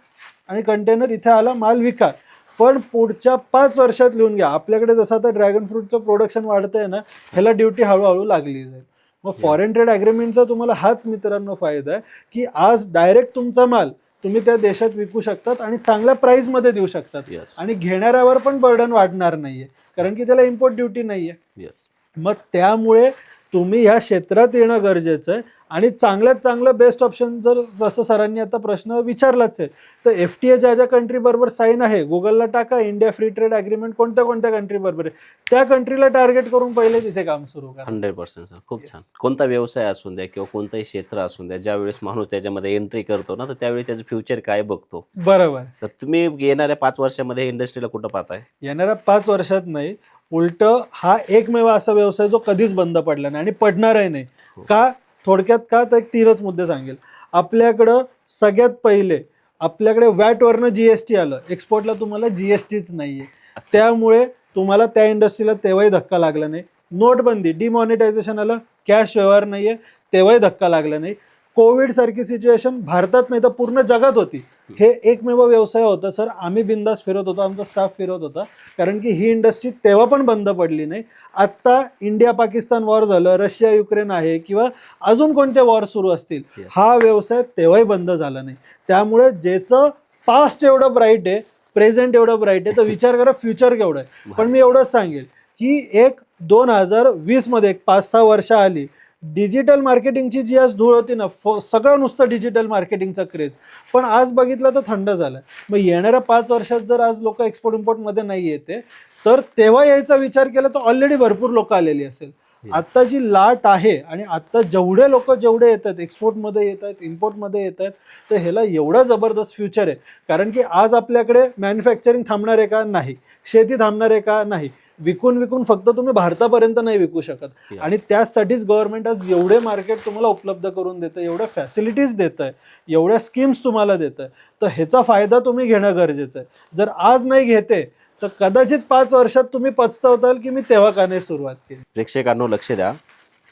आणि कंटेनर इथे आला, माल विका. पण पुढच्या 5 वर्षात लिहून घ्या, आपल्याकडे जसं आता ड्रॅगन फ्रूटचं प्रोडक्शन वाढतंय ना, ह्याला ड्युटी हळूहळू लागली जाईल. मग फॉरेन ट्रेड ॲग्रीमेंटचा तुम्हाला हाच मित्रांनो फायदा आहे की आज डायरेक्ट तुमचा माल तुम्ही त्या देशात विकू शकतात आणि चांगल्या प्राइसमध्ये देऊ शकतात. Yes. आणि घेणाऱ्यावर पण बर्डन वाढणार नाहीये, कारण की त्याला इम्पोर्ट ड्युटी नाहीये. Yes. मग त्यामुळे तुम्ही ह्या क्षेत्रात येणं गरजेचं आहे. आणि चांगल्यात चांगलं बेस्ट ऑप्शन, जर जसं सरांनी आता प्रश्न विचारलाच आहे, तर FTA ज्या ज्या कंट्री बरोबर साईन आहे, गुगलला टाका इंडिया फ्री ट्रेड ॲग्रीमेंट कोणत्या कोणत्या कंट्री बरोबर आहे, त्या कंट्रीला टार्गेट करून पहिले तिथे काम सुरू करा. 100% सर, खूप Yes. छान. कोणता व्यवसाय असू द्या किंवा कोणतंही क्षेत्र असू द्या, ज्यावेळेस माणूस त्याच्यामध्ये एंट्री करतो ना, तर त्यावेळी त्याचं फ्युचर काय बघतो. बरोबर. तर तुम्ही येणाऱ्या 5 वर्षामध्ये इंडस्ट्रीला कुठं पाहताय? येणाऱ्या 5 वर्षात नाही, उलट हा एकमेव असा व्यवसाय जो कधीच बंद पडला नाही आणि पडणारही नाही. हो. का? थोडक्यात का, तर एक 3च मुद्दे सांगेल. आपल्याकडं सगळ्यात पहिले आपल्याकडे वॅटवरनं GST आलं, एक्सपोर्टला तुम्हाला GSTच नाहीये, त्यामुळे तुम्हाला त्या इंडस्ट्रीला तेव्हाही धक्का लागला नाही. नोटबंदी, डिमॉनिटायझेशन आलं, कॅश व्यवहार नाहीये, तेव्हाही धक्का लागला नाही. कोविड सारखी सिच्युएशन भारतात नाही तर पूर्ण जगात होती, हे एकमेव व्यवसाय होता सर. आम्ही बिंदास फिरत होतो, आमचा स्टाफ फिरत होता, कारण की ही इंडस्ट्री तेव्हा पण बंद पडली नाही. आत्ता इंडिया पाकिस्तान वॉर झालं, रशिया युक्रेन आहे किंवा अजून कोणते वॉर सुरू असतील, Yes. हा व्यवसाय तेव्हाही बंद झाला नाही. त्यामुळे ज्याचं पास्ट एवढं ब्राईट आहे, प्रेझेंट एवढं ब्राईट आहे, तर विचार करा फ्युचर केवढं आहे. पण मी एवढंच सांगेल की एक 2020 मध्ये एक 5-6 वर्ष आली, डिजिटल मार्केटिंगची जी आज धूळ होती ना, सगळं नुसतं डिजिटल मार्केटिंगचा क्रेज, पण आज बघितलं तर थंड झालं. मग येणाऱ्या 5 वर्षात जर आज लोक एक्सपोर्ट इम्पोर्टमध्ये नाही येते, तर तेव्हा यायचा विचार केला तर ऑलरेडी भरपूर लोक आलेली असेल. आत्ता जी लाट आहे आणि आत्ता जेवढे लोक जेवढे येत आहेत, एक्सपोर्टमध्ये येत आहेत, इम्पोर्टमध्ये येत आहेत, तर ह्याला एवढं जबरदस्त फ्युचर आहे. कारण की आज आपल्याकडे मॅन्युफॅक्चरिंग थांबणार आहे का? नाही. शेती थांबणार आहे का? नाही. विकून विकून फक्त तुम्ही भारतापर्यंत नाही विकू शकत. Yes. आणि त्यासाठीच गव्हर्नमेंट आज एवढे मार्केट तुम्हाला उपलब्ध करून देतं, एवढ्या फॅसिलिटीज देत आहे, एवढ्या स्कीम्स तुम्हाला देत आहे, तर ह्याचा फायदा तुम्ही घेणं गरजेचं आहे. जर आज नाही घेते तर कदाचित 5 वर्षात तुम्ही पछतावताल की मी तेव्हा का नाही सुरुवात केली. प्रेक्षकांनो लक्ष द्या,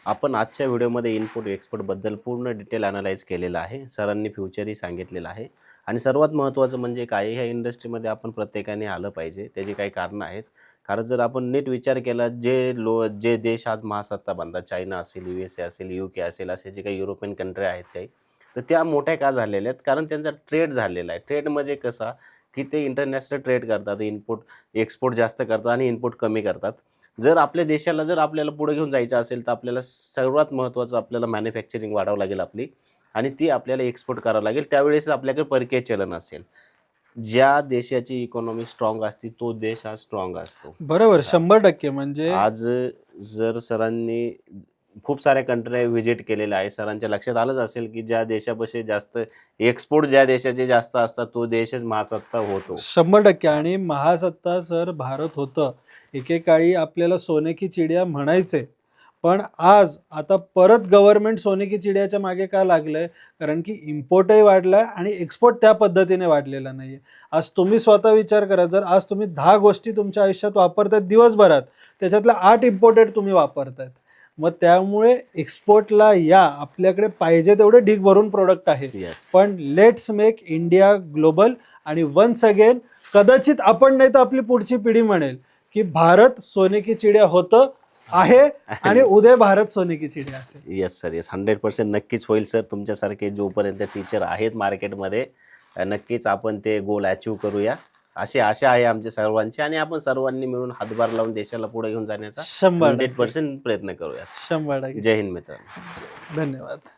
आपण आजच्या व्हिडिओमध्ये इम्पोर्ट एक्सपोर्टबद्दल पूर्ण डिटेल अनालाइज केलेलं आहे. सरांनी फ्युचरही सांगितलेलं आहे. आणि सर्वात महत्त्वाचं म्हणजे काय, ह्या इंडस्ट्रीमध्ये आपण प्रत्येकाने आलं पाहिजे. त्याची काही कारणं आहेत. कारण जर आपण नीट विचार केला, जे देश आज महासत्ता बनतात, चायना असेल, USA असेल, UK असेल, असे जे काही युरोपियन कंट्री आहेत काही, तर त्या मोठ्या का झालेल्या आहेत? कारण त्यांचा ट्रेड झालेला आहे. ट्रेड म्हणजे कसा की ते इंटरनॅशनल ट्रेड करतात, एक्सपोर्ट जास्त करतात आणि इम्पोर्ट कमी करतात. जर आपल्या देशाला जर आपल्याला पुढे घेऊन जायचं असेल तर आपल्याला सर्वात महत्त्वाचं आपल्याला मॅन्युफॅक्चरिंग वाढावं लागेल आपली, आणि ती आपल्याला एक्सपोर्ट करावं लागेल. त्यावेळेस आपल्याकडे परकीय चलन असेल. ज्या देशाची इकॉनॉमी स्ट्रॉंग असते तो देश हा स्ट्रॉंग असतो. बरोबर, 100% म्हणजे आज जर सरांनी खूप साऱ्या कंट्री व्हिजिट केलेल्या आहे. सरांच्या लक्षात आलंच असेल की ज्या देशापाशी जास्त एक्सपोर्ट ज्या देशाचे जास्त असतात तो देशच महासत्ता होतो. 100% आणि महासत्ता सर भारत होतं. एकेकाळी आपल्याला सोने की चिडिया म्हणायचे. पण आज आता परत गव्हर्नमेंट सोने की चिडियाच्या मागे का लागलंय? कारण की इम्पोर्टही वाढलाय आणि एक्सपोर्ट त्या पद्धतीने वाढलेला नाहीये. आज तुम्ही स्वतः विचार करा, जर आज तुम्ही 10 गोष्टी तुमच्या आयुष्यात वापरतायत दिवसभरात, त्याच्यातल्या 8 इम्पोर्टेड तुम्ही वापरतायत. मग त्यामुळे एक्सपोर्टला या, आपल्याकडे पाहिजे तेवढे ढीग भरून प्रोडक्ट आहेत. येस. पण लेट्स मेक इंडिया ग्लोबल. आणि वन्स अगेन कदाचित आपण नाही तर आपली पुढची पिढी म्हणेल की भारत सोने की चिडिया होतं आहे आणि उद्या भारत सोने की चिडिया असेल. Yes sir, yes. 100% नक्कीच होईल सर. तुमच्यासारखे जोपर्यंत टीचर आहेत मार्केटमध्ये नक्कीच आपण ते गोल अचीव करूया अशी आशा आहे आमच्या सर्वांची आणि आपण सर्वांनी मिळून हातभार लावून देशाला पुढे घेऊन जाण्याचा 100% 100% प्रयत्न करूया. 100%. जय हिंद मित्रांनो. धन्यवाद.